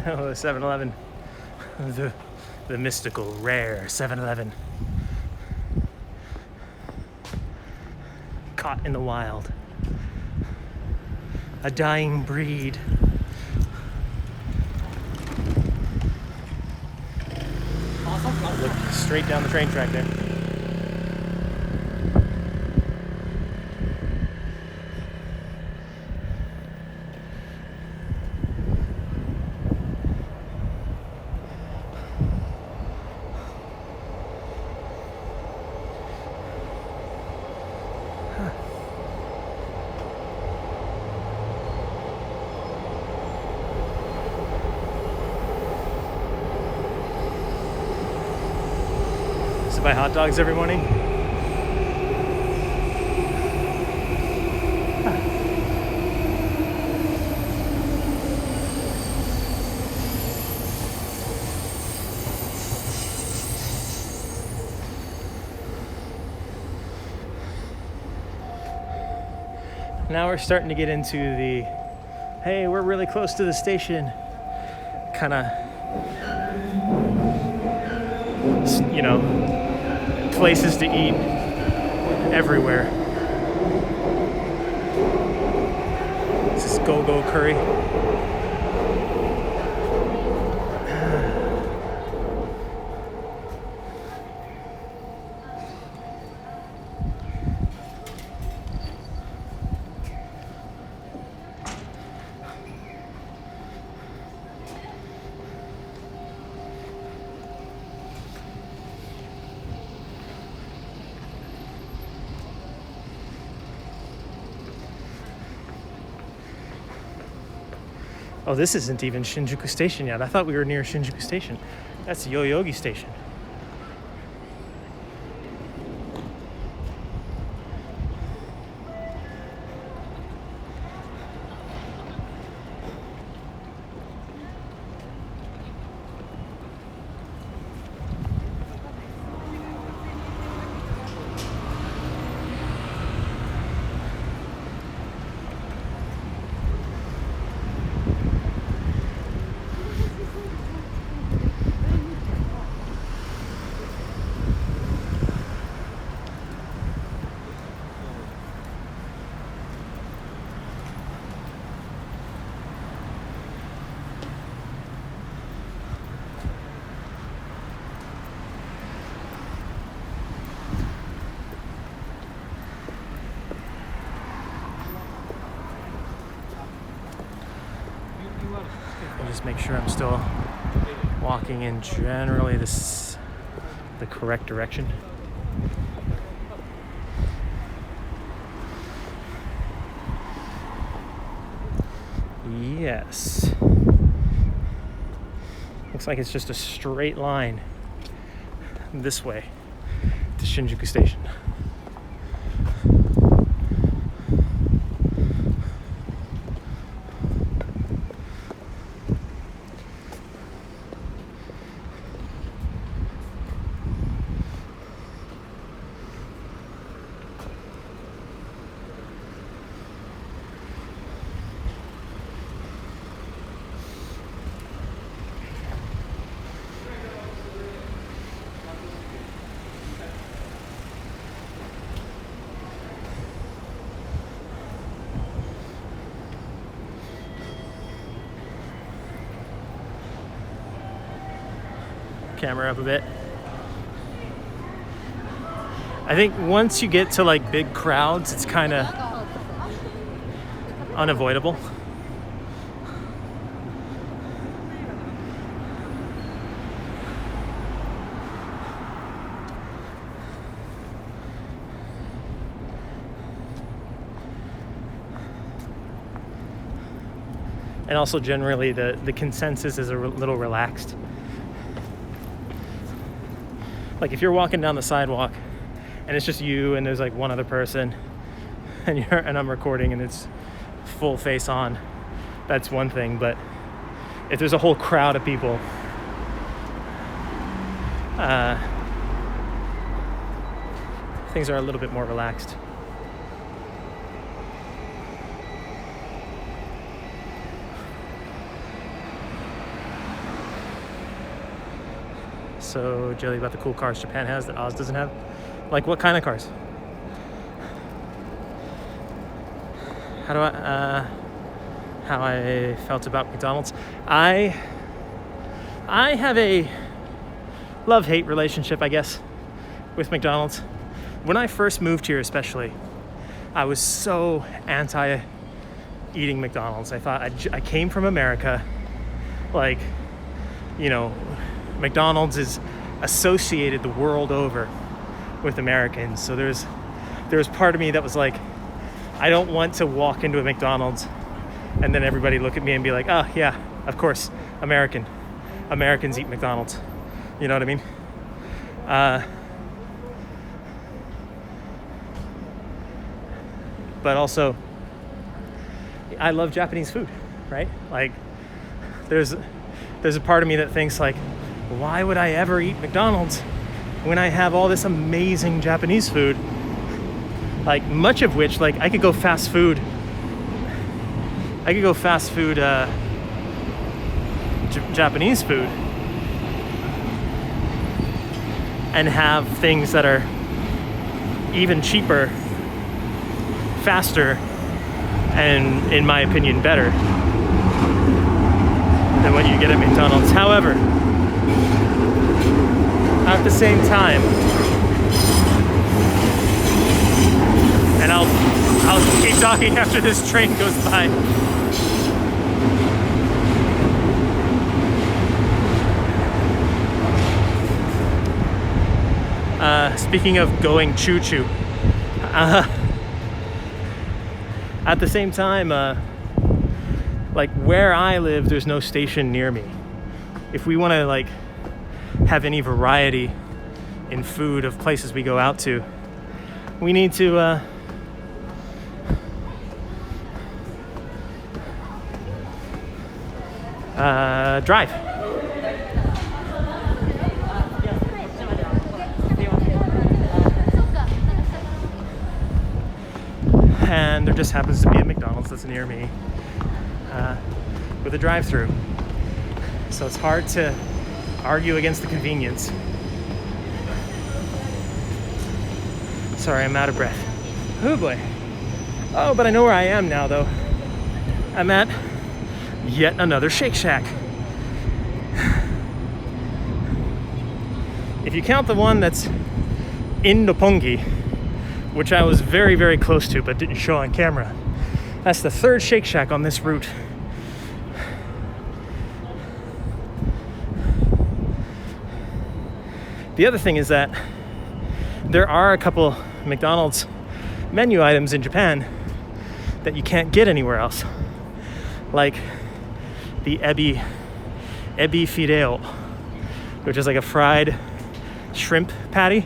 Oh, the 7-Eleven. The mystical, rare 7-Eleven. Caught in the wild. A dying breed. Look straight down the train track there. Buy hot dogs every morning. Now we're starting to get into the, hey, we're really close to the station kind of, you know, places to eat everywhere. This is go-go curry. Oh, this isn't even Shinjuku Station yet. I thought we were near Shinjuku Station. That's Yoyogi Station. And just make sure I'm still walking in generally the correct direction. Yes. Looks like it's just a straight line this way to Shinjuku Station. Camera up a bit. I think once you get to like big crowds, it's kind of unavoidable. And also generally the consensus is a little relaxed. Like if you're walking down the sidewalk and it's just you and there's like one other person and I'm recording and it's full face on, that's one thing. But if there's a whole crowd of people, things are a little bit more relaxed. So jelly about the cool cars Japan has that Oz doesn't have. Like what kind of cars? How I felt about McDonald's. I have a love-hate relationship, I guess, with McDonald's. When I first moved here especially, I was so anti eating McDonald's. I thought I came from America, like, you know, McDonald's is associated the world over with Americans. So there was part of me that was like, I don't want to walk into a McDonald's and then everybody look at me and be like, oh yeah, of course, Americans eat McDonald's. You know what I mean? But also, I love Japanese food, right? Like, there's a part of me that thinks like, why would I ever eat McDonald's when I have all this amazing Japanese food? Like, much of which, like, I could go fast food Japanese food and have things that are even cheaper, faster, and in my opinion better than what you get at McDonald's. However, at the same time, and I'll keep talking after this train goes by. Speaking of going choo-choo, at the same time, like where I live, there's no station near me. If we want to like have any variety in food of places we go out to, we need to drive. And there just happens to be a McDonald's that's near me with a drive-through. So it's hard to argue against the convenience. Sorry, I'm out of breath. Oh boy. Oh, but I know where I am now though. I'm at yet another Shake Shack. If you count the one that's in Roppongi, which I was very, very close to but didn't show on camera, that's the third Shake Shack on this route. The other thing is that there are a couple McDonald's menu items in Japan that you can't get anywhere else, like the ebi fideo, which is like a fried shrimp patty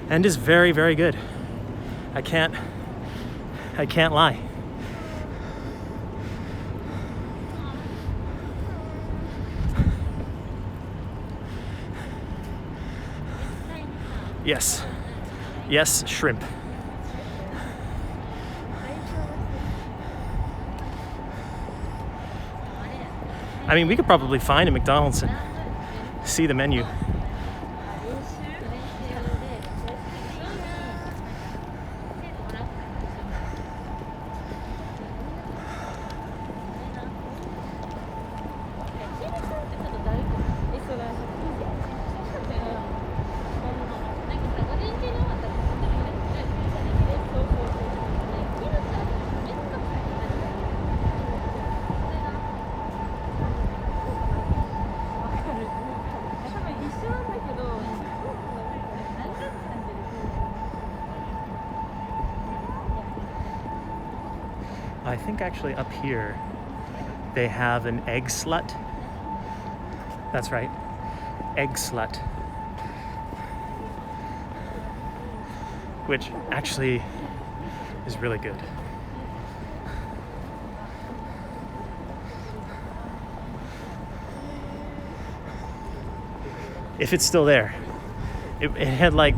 and is very, very good. I can't lie. Yes, shrimp. I mean, we could probably find a McDonald's and see the menu. I think actually up here they have an egg slut. That's right, egg slut. Which actually is really good. If it's still there. It had like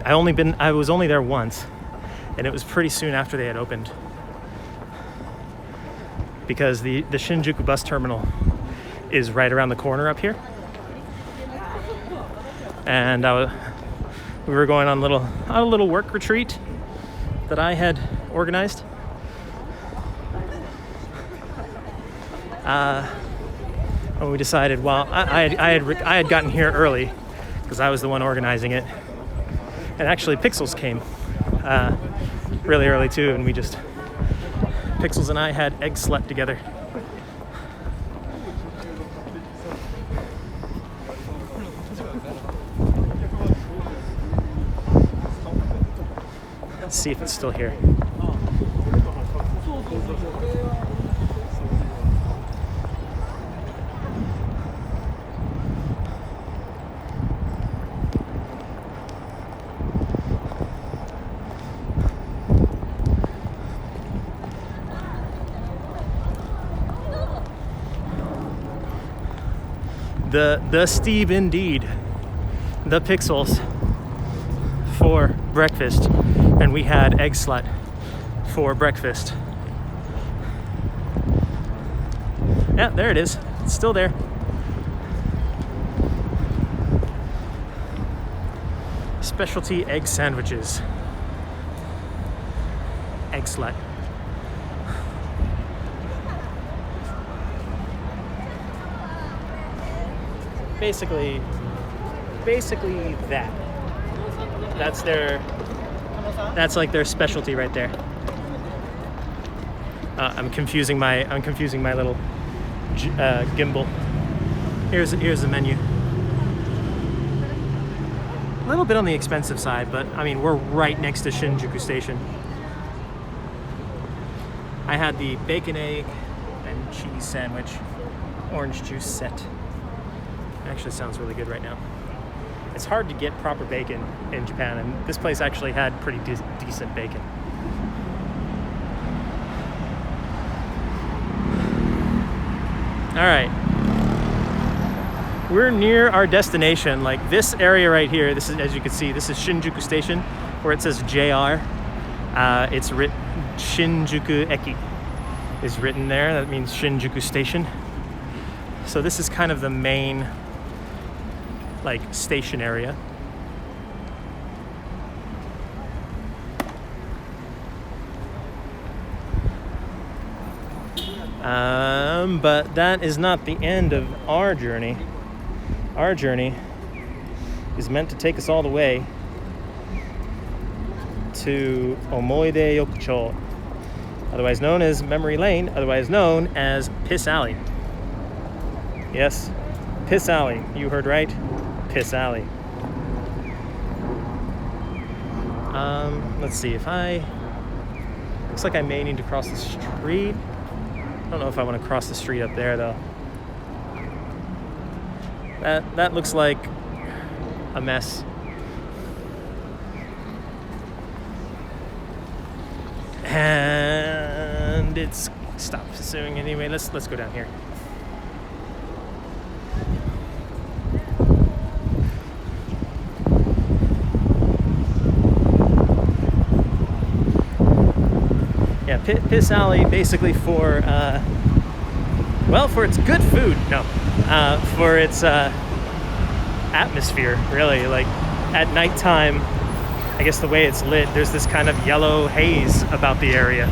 I was only there once, and it was pretty soon after they had opened. Because the Shinjuku bus terminal is right around the corner up here. And we were going on a little work retreat that I had organized. And we decided, well, I had gotten here early because I was the one organizing it. And actually Pixels came really early too, and Pixels and I had egg slut together. Let's see if it's still here. The Steve indeed, the Pixels for breakfast, and we had egg slut for breakfast. Yeah, there it is. It's still there. Specialty egg sandwiches. Egg slut. Basically that's like their specialty right there. I'm confusing my little gimbal. Here's the menu. A little bit on the expensive side, but I mean, we're right next to Shinjuku Station. I had the bacon, egg, and cheese sandwich, orange juice set. Actually sounds really good right now. It's hard to get proper bacon in Japan, and this place actually had pretty decent bacon. All right, we're near our destination. Like this area right here, this is, as you can see, this is Shinjuku Station, where it says JR. It's written Shinjuku Eki is written there. That means Shinjuku Station. So this is kind of the main like station area. But that is not the end of our journey. Our journey is meant to take us all the way to Omoide Yokucho, otherwise known as Memory Lane, otherwise known as Piss Alley. Yes, Piss Alley. You heard right. Piss Alley. Let's see if looks like I may need to cross the street. I don't know if I want to cross the street up there though. That looks like a mess. And it's stopped pursuing anyway. Let's go down here. Yeah, Piss Alley basically for its good food. No, for its atmosphere, really. Like at nighttime, I guess the way it's lit, there's this kind of yellow haze about the area.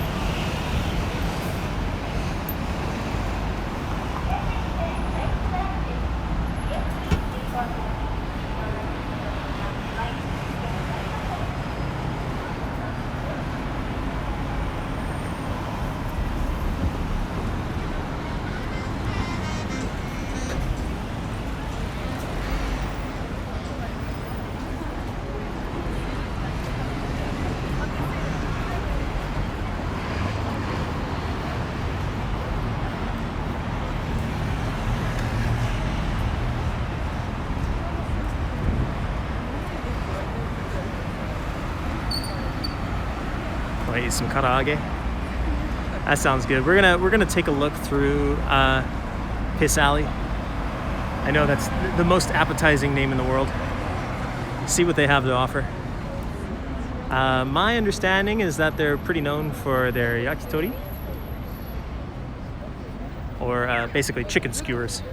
Eat some karaage. That sounds good. We're gonna take a look through Piss Alley. I know that's the most appetizing name in the world. See what they have to offer. My understanding is that they're pretty known for their yakitori, or basically chicken skewers.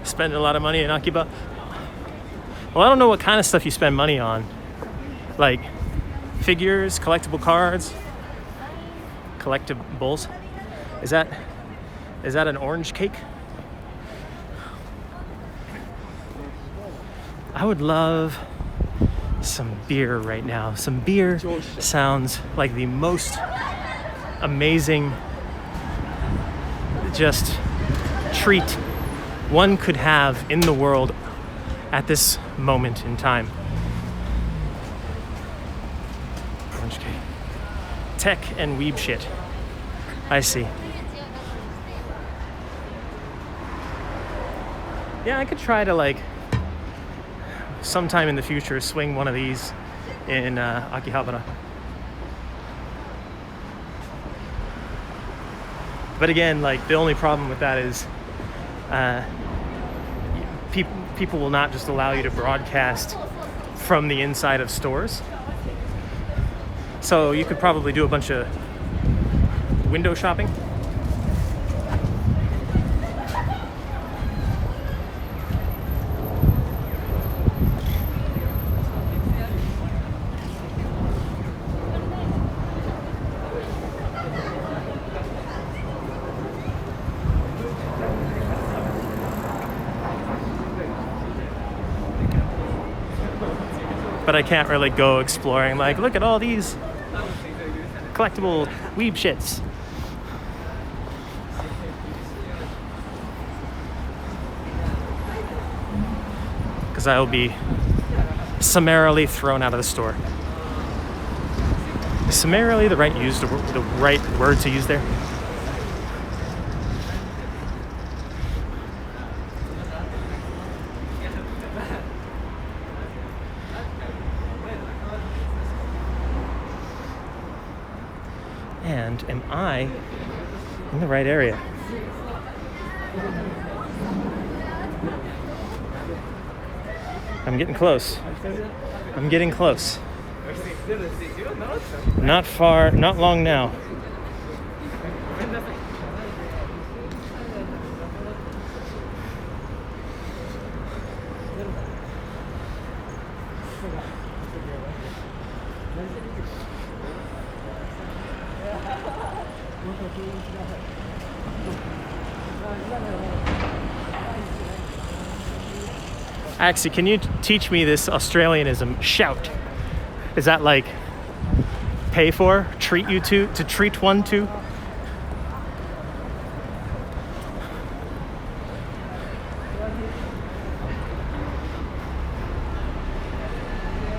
Spending a lot of money in Akiba. Well, I don't know what kind of stuff you spend money on. Like figures, collectible cards, collectibles. Is that an orange cake? I would love some beer right now. Some beer sounds like the most amazing just treat one could have in the world at this moment in time. Orange cake. Tech and weeb shit. I see. Yeah, I could try to sometime in the future swing one of these in Akihabara. But again, the only problem with that is people will not just allow you to broadcast from the inside of stores. So you could probably do a bunch of window shopping. But I can't really go exploring, look at all these collectible weeb shits. Because I will be summarily thrown out of the store. Is summarily the right word to use there? And am I in the right area. I'm getting close. I'm getting close. Not far, not long now. Actually, can you teach me this Australianism? Shout. Is that like pay for? Treat you to treat one to?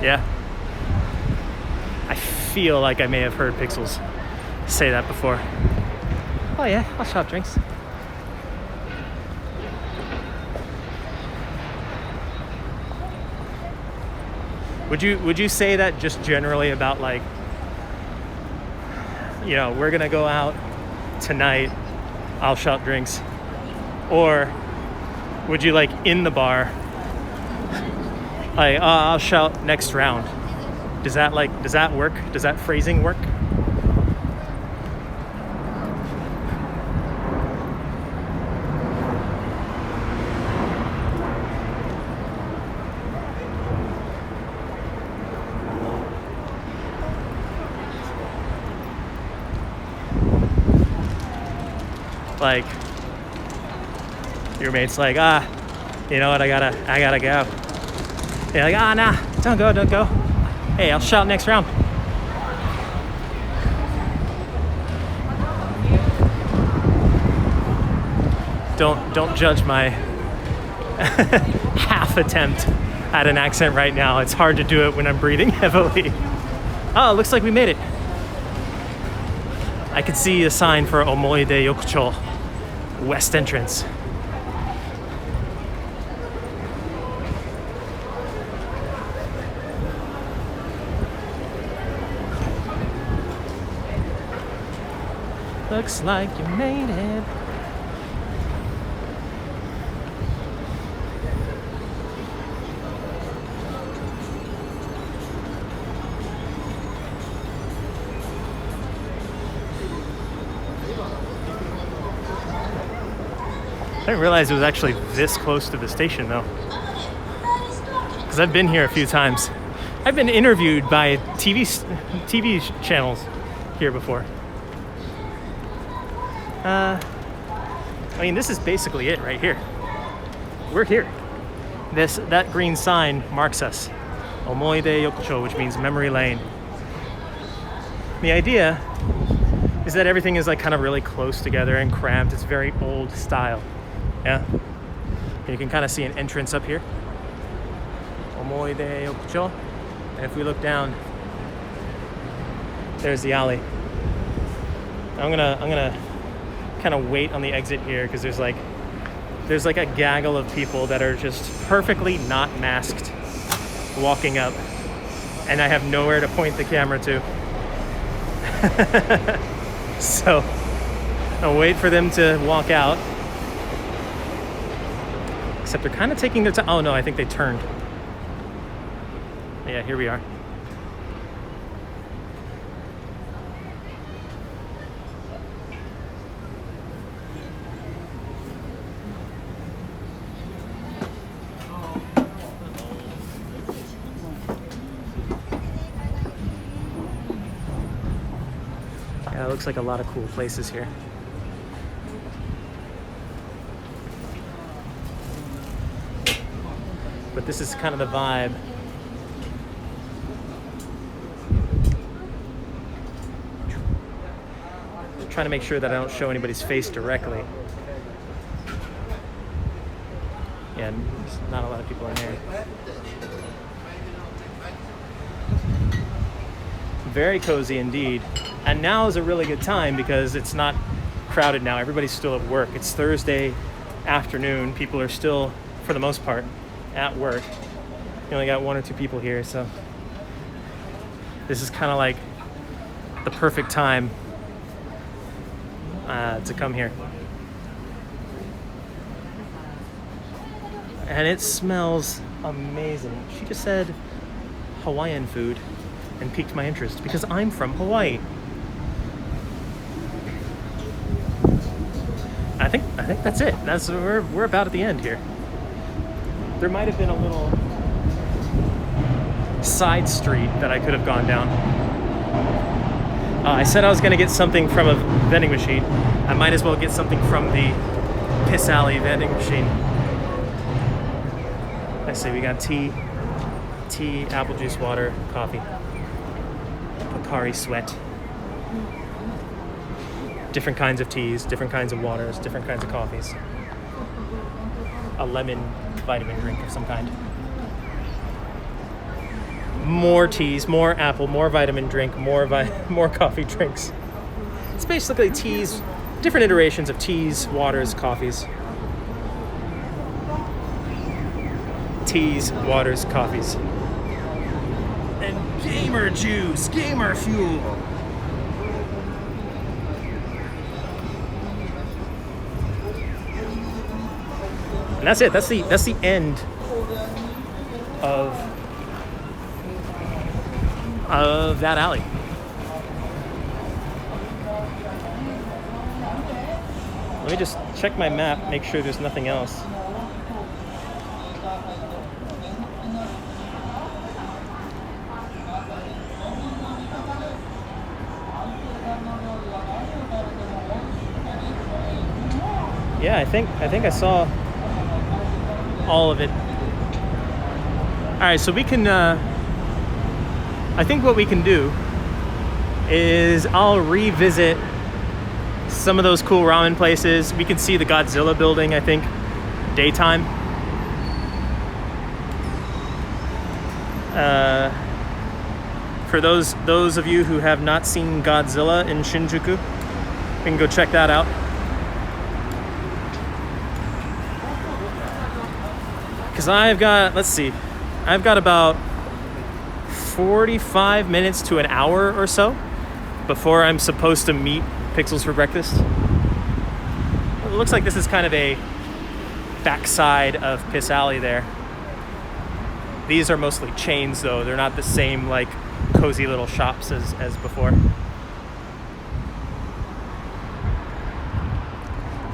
Yeah. I feel like I may have heard Pixels say that before. Oh yeah, I'll shop drinks. Would you say that just generally about like, you know, we're gonna go out tonight, I'll shop drinks, or would you like in the bar, like I'll shout next round? Does that work? Does that phrasing work? Like your mate's like, you know what, I gotta go. You're like, nah, don't go. Hey, I'll shout next round. Don't judge my half attempt at an accent right now. It's hard to do it when I'm breathing heavily. Oh, it looks like we made it. I could see a sign for Omoide Yokucho, West entrance. Looks like you made it. I didn't realize it was actually this close to the station though, because I've been here a few times. I've been interviewed by TV channels here before. I mean, this is basically it right here. We're here. That green sign marks us. Omoide Yokucho, which means memory lane. The idea is that everything is like kind of really close together and cramped. It's very old style. Yeah. You can kind of see an entrance up here. Omoide Yokucho. And if we look down, there's the alley. I'm gonna kind of wait on the exit here because there's like a gaggle of people that are just perfectly not masked walking up, and I have nowhere to point the camera to. So I'll wait for them to walk out. Except they're kind of taking their time. Oh no, I think they turned. Yeah, here we are. Yeah, it looks like a lot of cool places here. But this is kind of the vibe. I'm trying to make sure that I don't show anybody's face directly. Yeah, there's not a lot of people in here. Very cozy indeed. And now is a really good time because it's not crowded now. Everybody's still at work. It's Thursday afternoon. People are still, for the most part, at work. You only got one or two people here, so this is kind of like the perfect time to come here. And it smells amazing. She just said Hawaiian food and piqued my interest because I'm from Hawaii. I think that's it. We're about at the end here. There might have been a little side street that I could have gone down. I said I was going to get something from a vending machine. I might as well get something from the Piss Alley vending machine. I say we got tea, apple juice, water, coffee, Pocari Sweat, different kinds of teas, different kinds of waters, different kinds of coffees, a lemon vitamin drink of some kind. More teas, more apple, more vitamin drink, more coffee drinks. It's basically teas, different iterations of teas, waters, coffees. Teas, waters, coffees. And gamer juice, gamer fuel. And that's it. That's the end of that alley. Let me just check my map, make sure there's nothing else. Yeah, I think I saw all of it. All right, so we can. I think what we can do is I'll revisit some of those cool ramen places. We can see the Godzilla building, I think, daytime. For those of you who have not seen Godzilla in Shinjuku, we can go check that out. Because I've got about 45 minutes to an hour or so before I'm supposed to meet Pixels for breakfast. It looks like this is kind of a backside of Piss Alley there. These are mostly chains though. They're not the same like cozy little shops as before. Let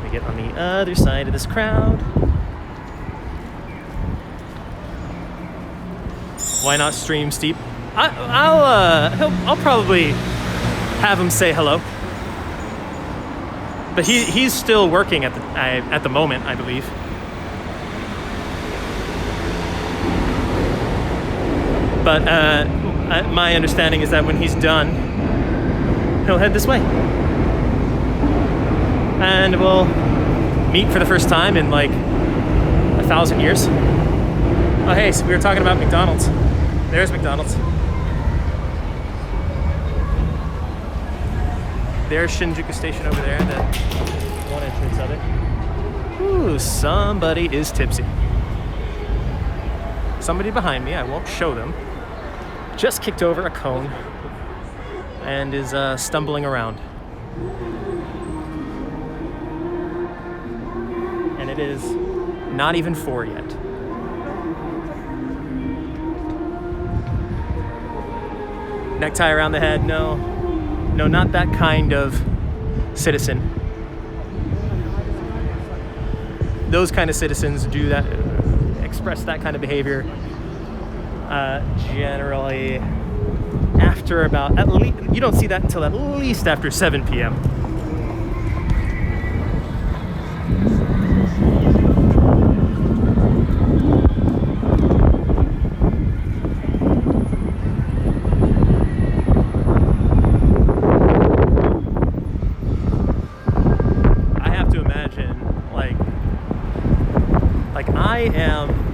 me get on the other side of this crowd. Why not stream Steep? I'll probably have him say hello. But he's still working at the moment, I believe. But my understanding is that when he's done, he'll head this way, and we'll meet for the first time in like 1,000 years. Oh hey, so we were talking about McDonald's. There's McDonald's. There's Shinjuku Station over there, the one entrance of it. Ooh, somebody is tipsy. Somebody behind me, I won't show them, just kicked over a cone and is stumbling around. And it is not even 4 yet. Necktie around the head, no, not that kind of citizen. Those kind of citizens do that, express that kind of behavior generally after about, at least, you don't see that until at least after 7 p.m.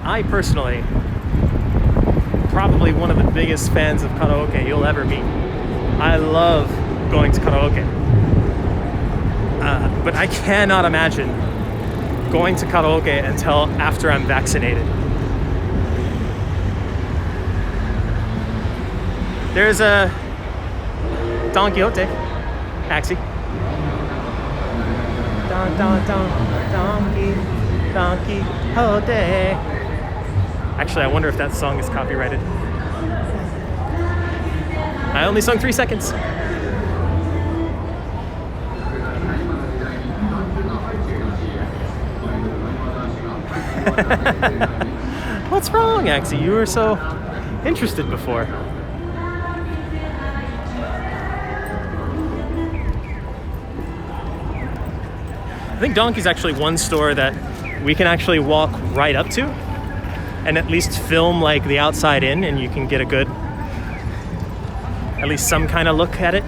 I personally, probably one of the biggest fans of karaoke you'll ever meet. I love going to karaoke. But I cannot imagine going to karaoke until after I'm vaccinated. There's a Don Quixote taxi. Donkey, Donkey Quixote. Actually, I wonder if that song is copyrighted. I only sung 3 seconds. What's wrong, Axie? You were so interested before. I think Donkey's actually one store that we can actually walk right up to and at least film like the outside in, and you can get a good, at least some kind of look at it.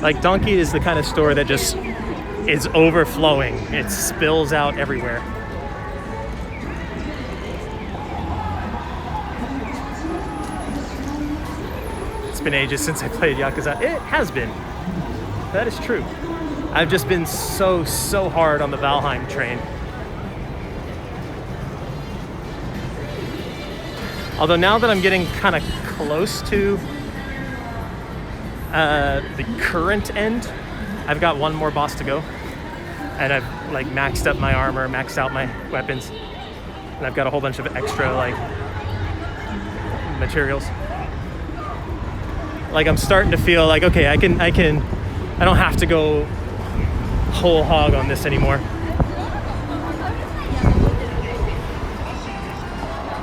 Like Donkey is the kind of store that just is overflowing. It spills out everywhere. It's been ages since I played Yakuza. It has been. That is true. I've just been so hard on the Valheim train. Although now that I'm getting kind of close to the current end, I've got one more boss to go, and I've like maxed up my armor, maxed out my weapons, and I've got a whole bunch of extra like materials. Like I'm starting to feel like, okay, I don't have to go whole hog on this anymore.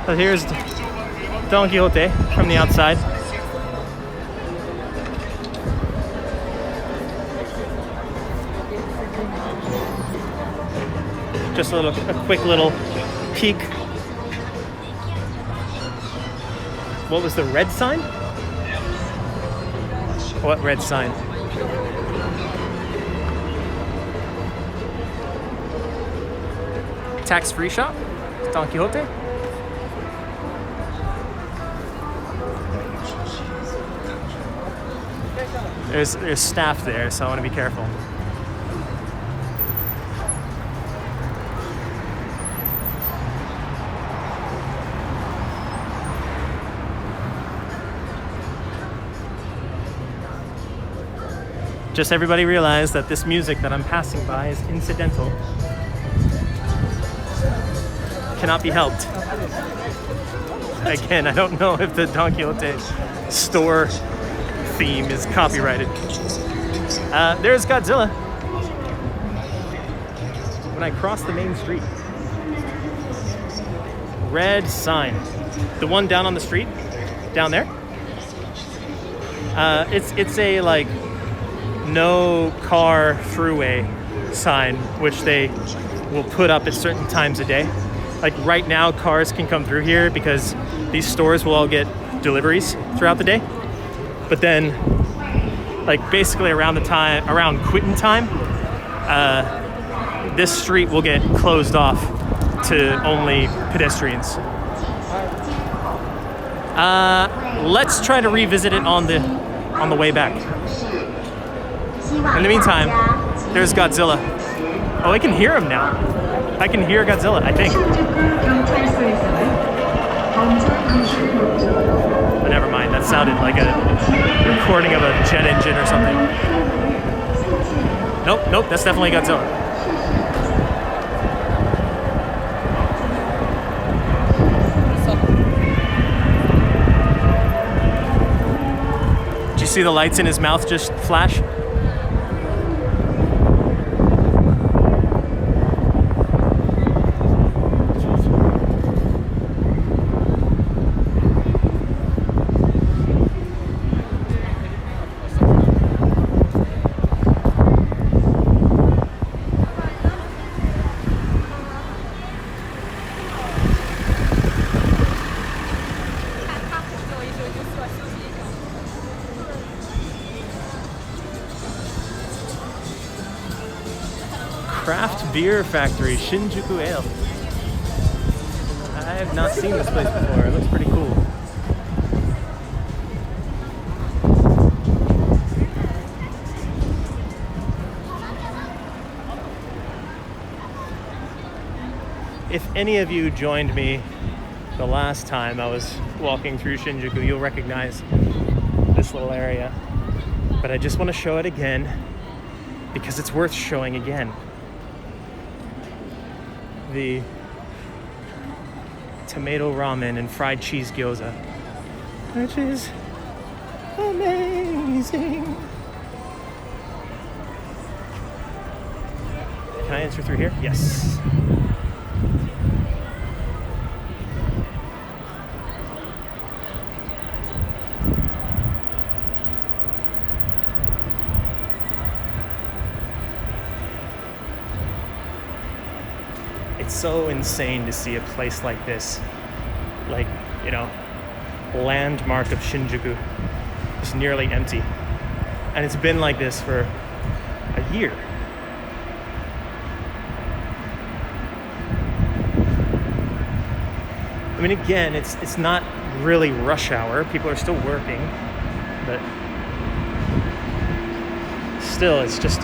So here's Don Quixote from the outside. Just a quick little peek. What was the red sign? What red sign? Tax-free shop, Don Quixote. There's staff there, so I want to be careful. Just everybody realize that this music that I'm passing by is incidental. Cannot be helped. Again, I don't know if the Don Quixote store theme is copyrighted. There's Godzilla. When I cross the main street. Red sign. The one down on the street, down there. It's a like no car throughway sign, which they will put up at certain times a day. Like right now, cars can come through here because these stores will all get deliveries throughout the day. But then, like basically around quitting time, this street will get closed off to only pedestrians. Let's try to revisit it on the way back. In the meantime, there's Godzilla. Oh, I can hear him now. I can hear Godzilla, I think. But never mind, that sounded like a recording of a jet engine or something. Nope, that's definitely Godzilla. Did you see the lights in his mouth just flash? Craft Beer Factory, Shinjuku Ale. I have not seen this place before. It looks pretty cool. If any of you joined me the last time I was walking through Shinjuku. You'll recognize this little area. But I just want to show it again because it's worth showing again. The tomato ramen and fried cheese gyoza, which is amazing. Can I enter through here? Yes. It's so insane to see a place like this, like, you know, landmark of Shinjuku, just nearly empty. And it's been like this for a year. I mean, again, it's not really rush hour. People are still working, but still, it's just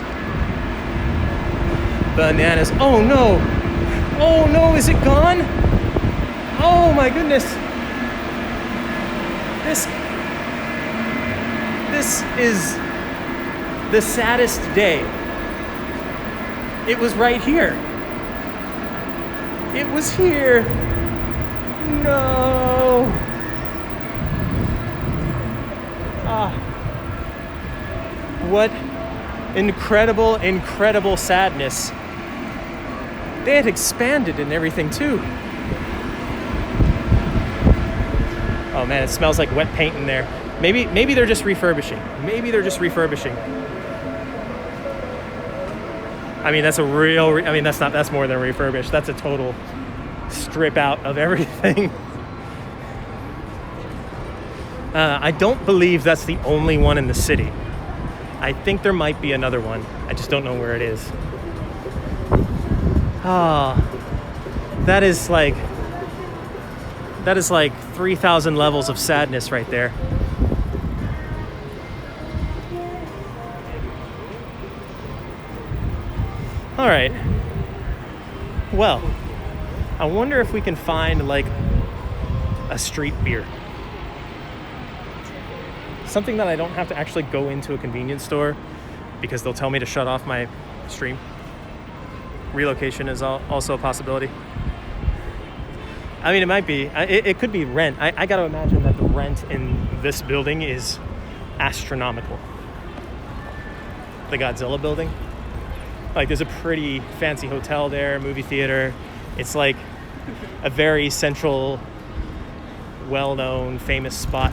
bananas. Oh no! Oh no, is it gone? Oh my goodness. This is the saddest day. It was right here. It was here. No. What incredible, incredible sadness. They had expanded and everything too. Oh man, it smells like wet paint in there. Maybe they're just refurbishing. I mean, that's that's more than refurbished. That's a total strip out of everything. I don't believe that's the only one in the city. I think there might be another one. I just don't know where it is. That is like 3,000 levels of sadness right there. All right. Well, I wonder if we can find like a street beer. Something that I don't have to actually go into a convenience store because they'll tell me to shut off my stream. Relocation is also a possibility. I mean, it might be. It could be rent. I got to imagine that the rent in this building is astronomical. The Godzilla building. Like, there's a pretty fancy hotel there, movie theater. It's like a very central, well-known, famous spot.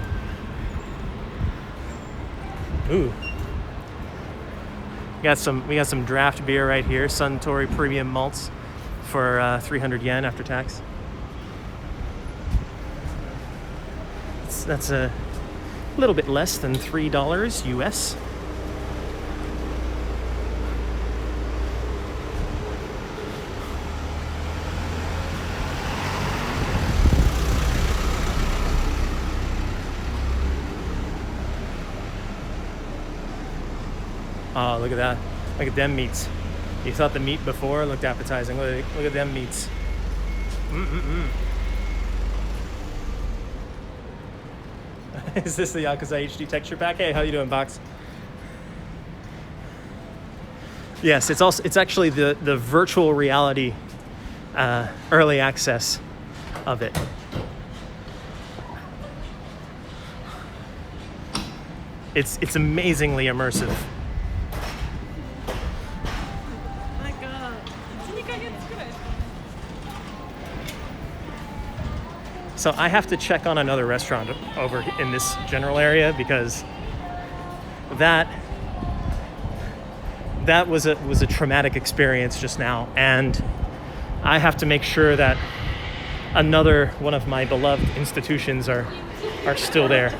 Ooh. We got some draft beer right here, Suntory Premium Malts for 300 yen after tax. That's a little bit less than $3 US. Oh, look at that. Look at them meats. You thought the meat before looked appetizing. Look at them meats. Is this the Yakuza HD texture pack? Hey, how you doing, Box? Yes, it's actually the virtual reality early access of it. It's amazingly immersive. So I have to check on another restaurant over in this general area because that was a traumatic experience just now, and I have to make sure that another one of my beloved institutions are still there.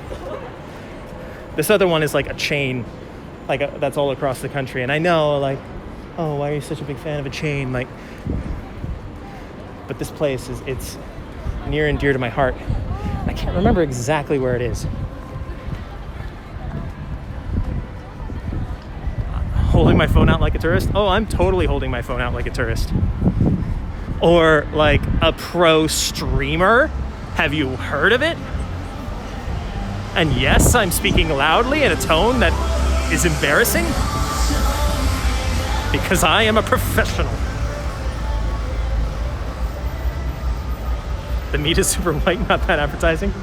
This other one is like a chain, that's all across the country, and I know, like, oh, why are you such a big fan of a chain? Like, but this place it's near and dear to my heart. I can't remember exactly where it is. Holding my phone out like a tourist? Oh, I'm totally holding my phone out like a tourist. Or like a pro streamer? Have you heard of it? And yes, I'm speaking loudly in a tone that is embarrassing because I am a professional. The meat is super white, not that appetizing.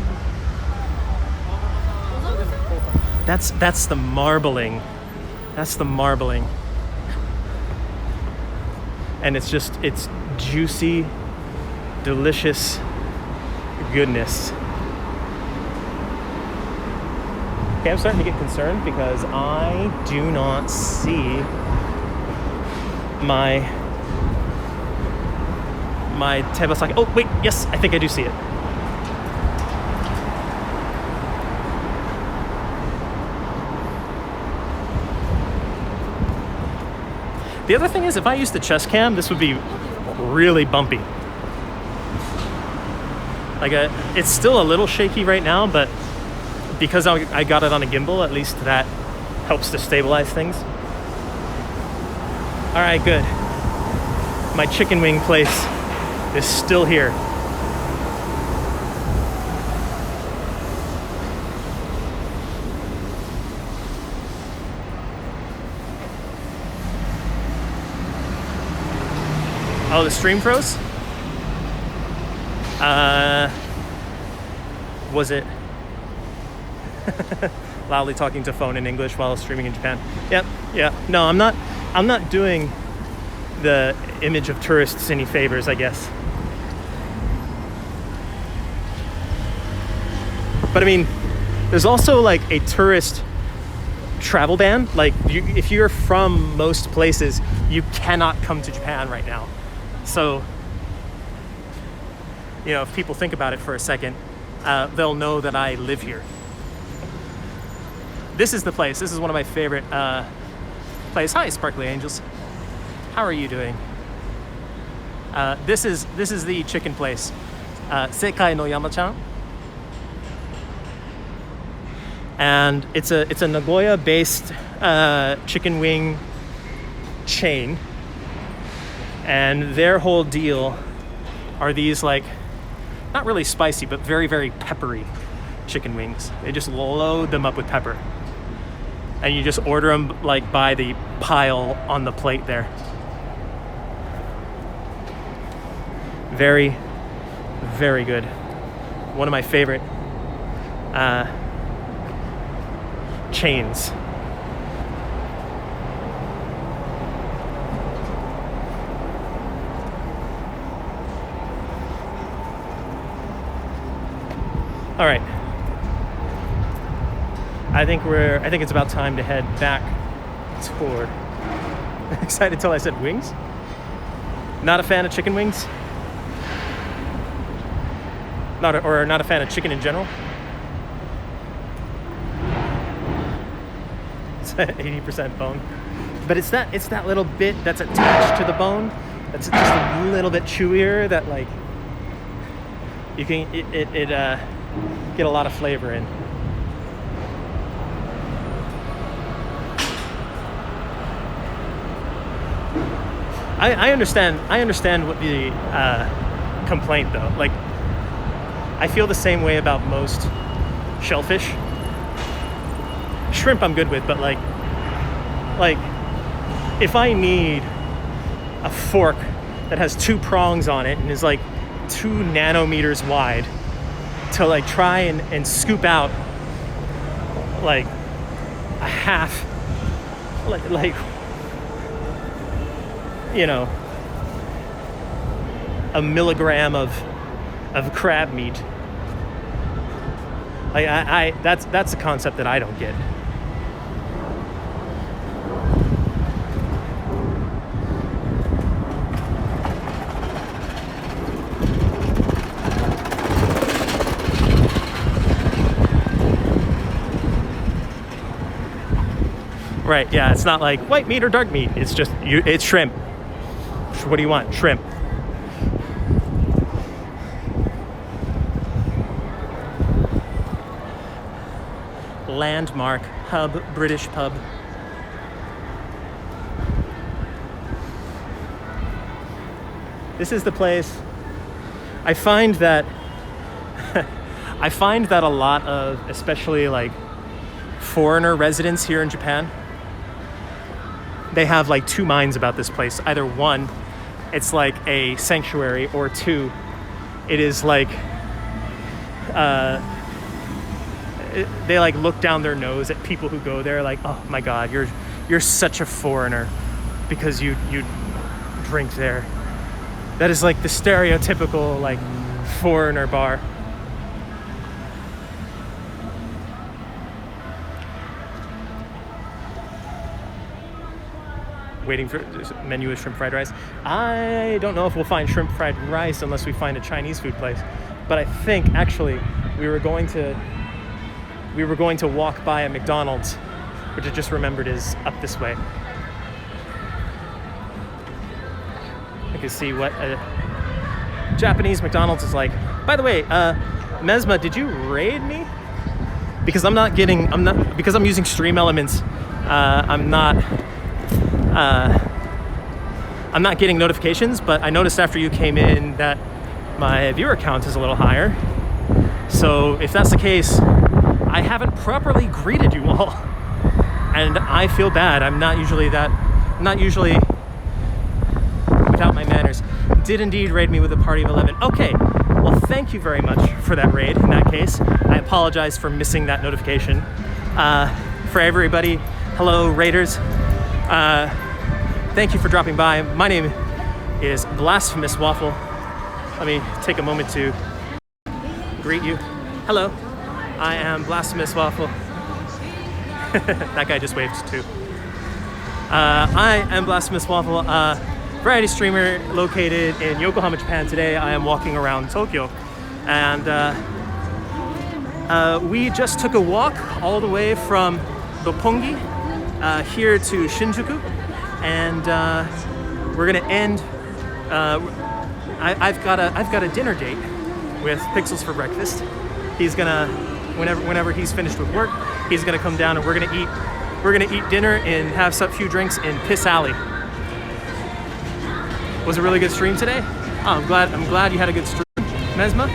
That's the marbling. That's the marbling. And it's juicy, delicious goodness. Okay, I'm starting to get concerned because I do not see my teppanyaki. Oh, wait, yes, I think I do see it. The other thing is, if I use the chest cam, this would be really bumpy. Like, it's still a little shaky right now, but because I got it on a gimbal, at least that helps to stabilize things. All right, good. My chicken wing place is still here. Oh, the stream froze? Was it loudly talking to phone in English while streaming in Japan? Yep, yeah. No, I'm not doing the image of tourists any favors, I guess. But I mean, there's also like a tourist travel ban. Like, if you're from most places, you cannot come to Japan right now. So, you know, if people think about it for a second, they'll know that I live here. This is the place. This is one of my favorite places. Hi, Sparkly Angels. How are you doing? This is the chicken place. Sekai no Yama-chan. And it's a Nagoya-based chicken wing chain. And their whole deal are these, like, not really spicy, but very, very peppery chicken wings. They just load them up with pepper. And you just order them, like, by the pile on the plate there. Very, very good. One of my favorite chains. All right. I think it's about time to head back toward. Excited till I said wings? Not a fan of chicken wings? Not a fan of chicken in general? It's 80% bone. But it's that little bit that's attached to the bone that's just a little bit chewier that, like, you can get a lot of flavor in. I understand what the complaint, though. Like, I feel the same way about most shellfish. Shrimp I'm good with, but like if I need a fork that has 2 prongs on it and is like 2 nanometers wide to, like, try and scoop out like a half, like you know, a milligram of crab meat. Like, that's a concept that I don't get. Right, yeah, it's not like white meat or dark meat. It's just, it's shrimp. What do you want? Shrimp. Landmark hub, British pub. This is the place. I find that I find that a lot of, especially like foreigner residents here in Japan, they have like two minds about this place. Either one, it's like a sanctuary, or two, it is like they like look down their nose at people who go there, like, oh my god, you're such a foreigner because you drink there. That is like the stereotypical like foreigner bar. Waiting for this menu of shrimp fried rice. I don't know if we'll find shrimp fried rice unless we find a Chinese food place. But I think actually we were going to walk by a McDonald's, which I just remembered is up this way. I can see what a Japanese McDonald's is like. By the way, Mesma, did you raid me? Because I'm using Stream Elements. I'm not getting notifications, but I noticed after you came in that my viewer count is a little higher. So if that's the case, I haven't properly greeted you all, and I feel bad. I'm not usually without my manners. Did indeed raid me with a party of 11. Okay, well, thank you very much for that raid. In that case, I apologize for missing that notification. For everybody, hello raiders. Thank you for dropping by. My name is Blasphemous Waffle. Let me take a moment to greet you. Hello, I am Blasphemous Waffle. That guy just waved too. I am Blasphemous Waffle, variety streamer located in Yokohama, Japan. Today I am walking around Tokyo, and we just took a walk all the way from Roppongi here to Shinjuku, and we're gonna end. I've got a dinner date with Pixels for breakfast. He's gonna, whenever he's finished with work, he's gonna come down and we're gonna eat dinner and have a few drinks in Piss Alley. Was a really good stream today. Oh, I'm glad you had a good stream, Mesma.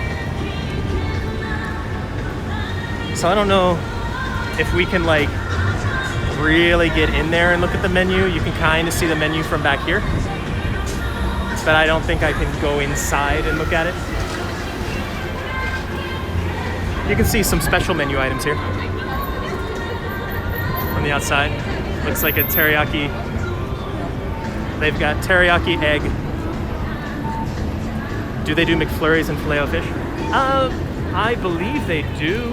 So I don't know if we can like really get in there and look at the menu. You can kind of see the menu from back here, but I don't think I can go inside and look at it. You can see some special menu items here on the outside. Looks like a teriyaki. They've got teriyaki egg. Do they do McFlurries and Filet-O-Fish? I believe they do.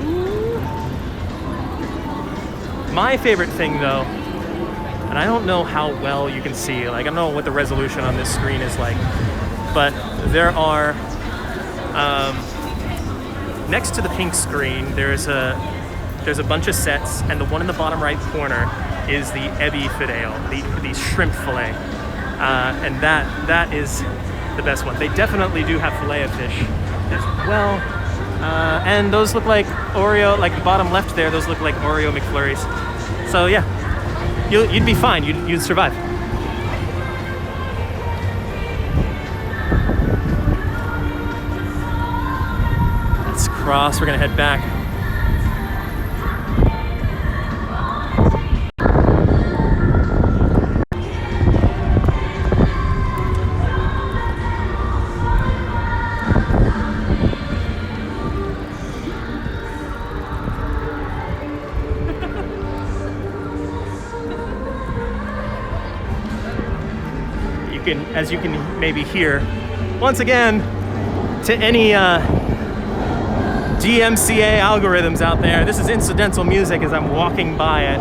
My favorite thing though, and I don't know how well you can see, like I don't know what the resolution on this screen is like, but there are, next to the pink screen, there's a bunch of sets, and the one in the bottom right corner is the ebi fideo, the shrimp fillet, and that is the best one. They definitely do have Filet-O-Fish as well, and those look like Oreo, like the bottom left there, those look like Oreo McFlurries. So yeah, you'd be fine, you'd survive. Let's cross, we're gonna head back. As you can maybe hear, once again, to any DMCA algorithms out there, this is incidental music as I'm walking by it.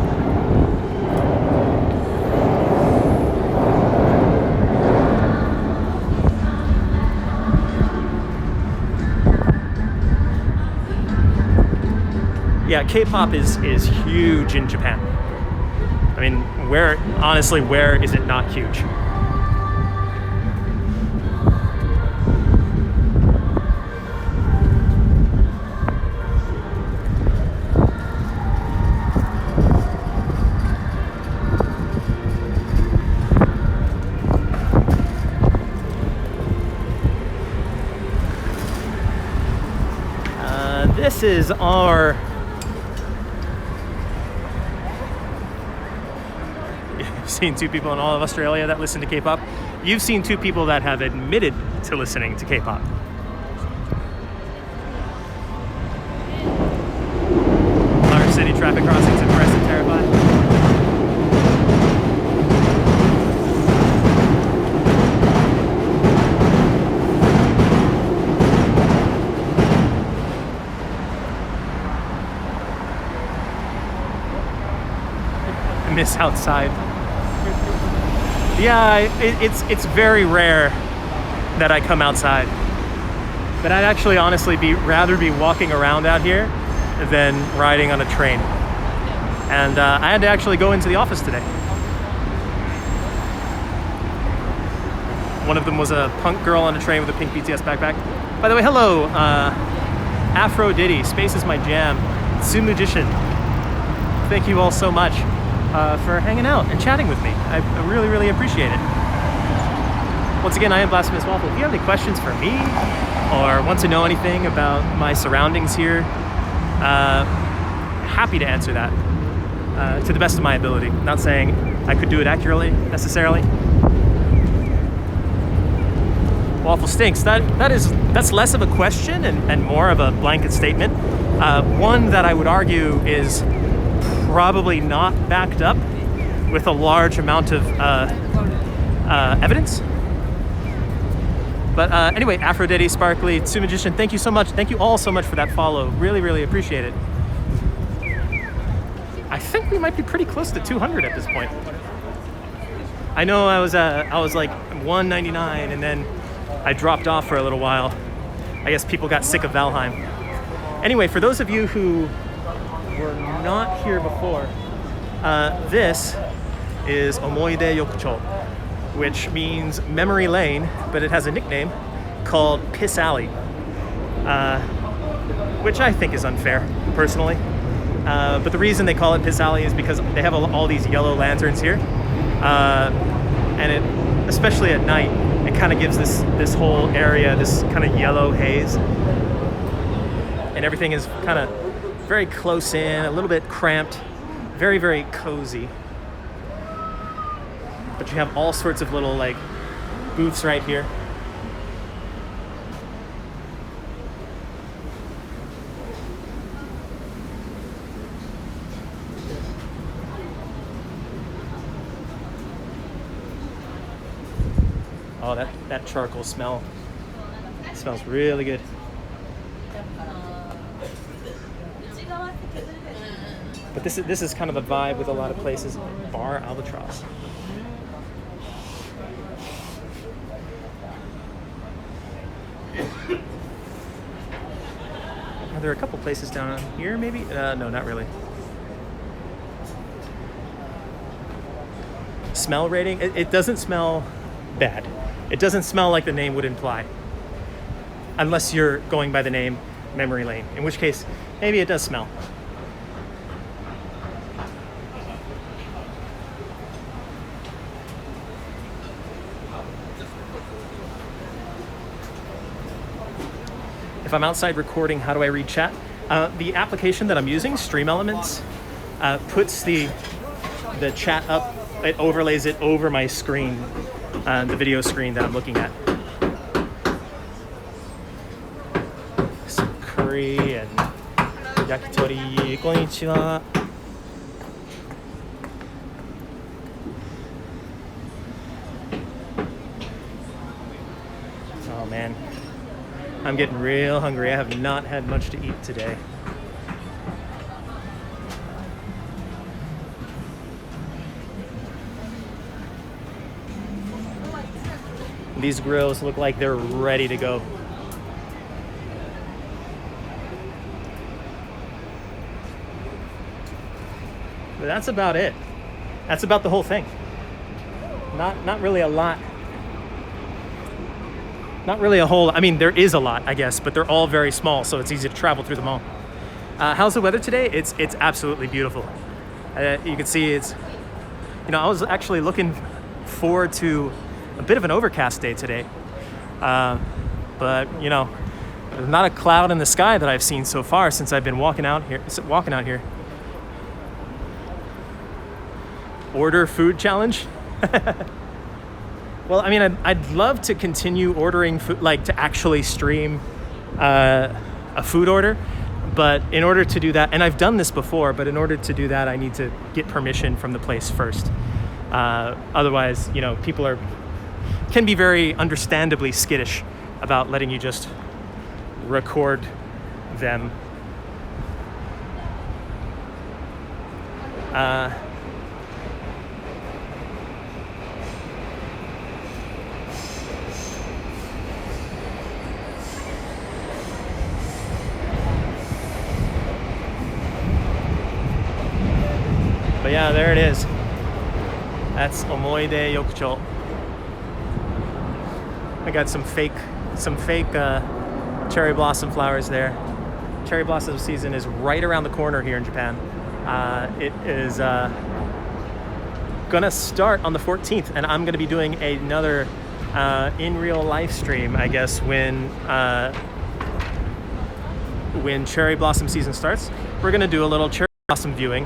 Yeah, K-pop is huge in Japan. I mean, honestly, where is it not huge? this is our... You've seen two people in all of Australia that listen to K-pop. You've seen two people that have admitted to listening to K-pop. Large city traffic crossings, impressed and terrified. Miss outside. Yeah, it's very rare that I come outside, but I'd actually honestly rather be walking around out here than riding on a train. And I had to actually go into the office today. One of them was a punk girl on a train with a pink BTS backpack. By the way, hello, Aphrodite, Space is my jam, Sumujishin. Thank you all so much for hanging out and chatting with me. I really, really appreciate it. Once again, I am Blasphemous Waffle. If you have any questions for me or want to know anything about my surroundings here, happy to answer that to the best of my ability. Not saying I could do it accurately necessarily. Waffle stinks. That's less of a question and more of a blanket statement. One that I would argue is probably not backed up with a large amount of evidence. But anyway, Aphrodite, Sparkly, Sumagician, thank you so much. Thank you all so much for that follow. Really, really appreciate it. I think we might be pretty close to 200 at this point. I know I was like 199 and then I dropped off for a little while. I guess people got sick of Valheim. Anyway, for those of you who were not here before, this is Omoide Yokucho, which means memory lane, but it has a nickname called Piss Alley, which I think is unfair, personally. But the reason they call it Piss Alley is because they have all these yellow lanterns here, and it, especially at night, it kind of gives this whole area this kind of yellow haze, and everything is kind of very close in, a little bit cramped, very, very cozy. But you have all sorts of little like booths right here. Oh, that charcoal smell. It smells really good. But this is kind of the vibe with a lot of places. Bar Albatross. Are there a couple places down here, maybe? No, not really. Smell rating? It doesn't smell bad. It doesn't smell like the name would imply. Unless you're going by the name Memory Lane, in which case, maybe it does smell. If I'm outside recording, how do I read chat? The application that I'm using, Stream Elements, puts the chat up. It overlays it over my screen, the video screen that I'm looking at. Some curry and yakitori. Konnichiwa. Oh man. I'm getting real hungry. I have not had much to eat today. These grills look like they're ready to go. But that's about it. That's about the whole thing. Not really a lot. Not really a whole, I mean, there is a lot, I guess, but they're all very small, so it's easy to travel through them all. How's the weather today? It's absolutely beautiful. You can see it's, I was actually looking forward to a bit of an overcast day today. But, There's not a cloud in the sky that I've seen so far since I've been walking out here. Order food challenge. Well, I mean, I'd love to continue ordering food, like to actually stream a food order. But in order to do that, and I've done this before, but in order to do that, I need to get permission from the place first. Otherwise, you know, people can be very understandably skittish about letting you just record them. But yeah, there it is. That's Omoide Yokucho. I got some fake cherry blossom flowers there. Cherry blossom season is right around the corner here in Japan. It is gonna start on the 14th, and I'm gonna be doing another in real live stream, I guess, when cherry blossom season starts. We're gonna do a little cherry blossom viewing,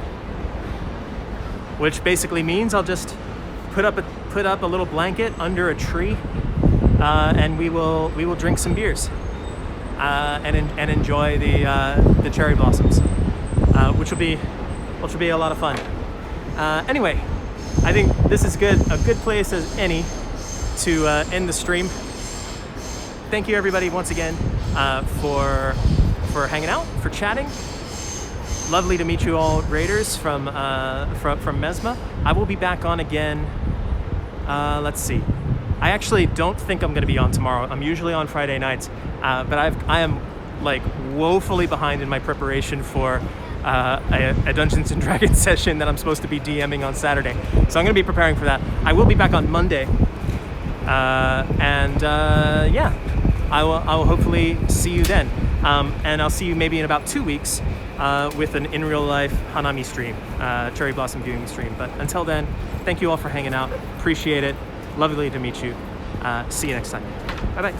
which basically means I'll just put up a little blanket under a tree, and we will drink some beers and enjoy the cherry blossoms, which will be a lot of fun. Anyway, I think this is a good place as any to end the stream. Thank you everybody once again for hanging out, for chatting. Lovely to meet you all, Raiders from Mesma. I will be back on again. Let's see. I actually don't think I'm going to be on tomorrow. I'm usually on Friday nights, but I am like woefully behind in my preparation for a Dungeons and Dragons session that I'm supposed to be DMing on Saturday. So I'm going to be preparing for that. I will be back on Monday, and yeah, I will hopefully see you then. And I'll see you maybe in about 2 weeks with an in real life Hanami stream, cherry blossom viewing stream. But until then, thank you all for hanging out. Appreciate it. Lovely to meet you. See you next time. Bye bye.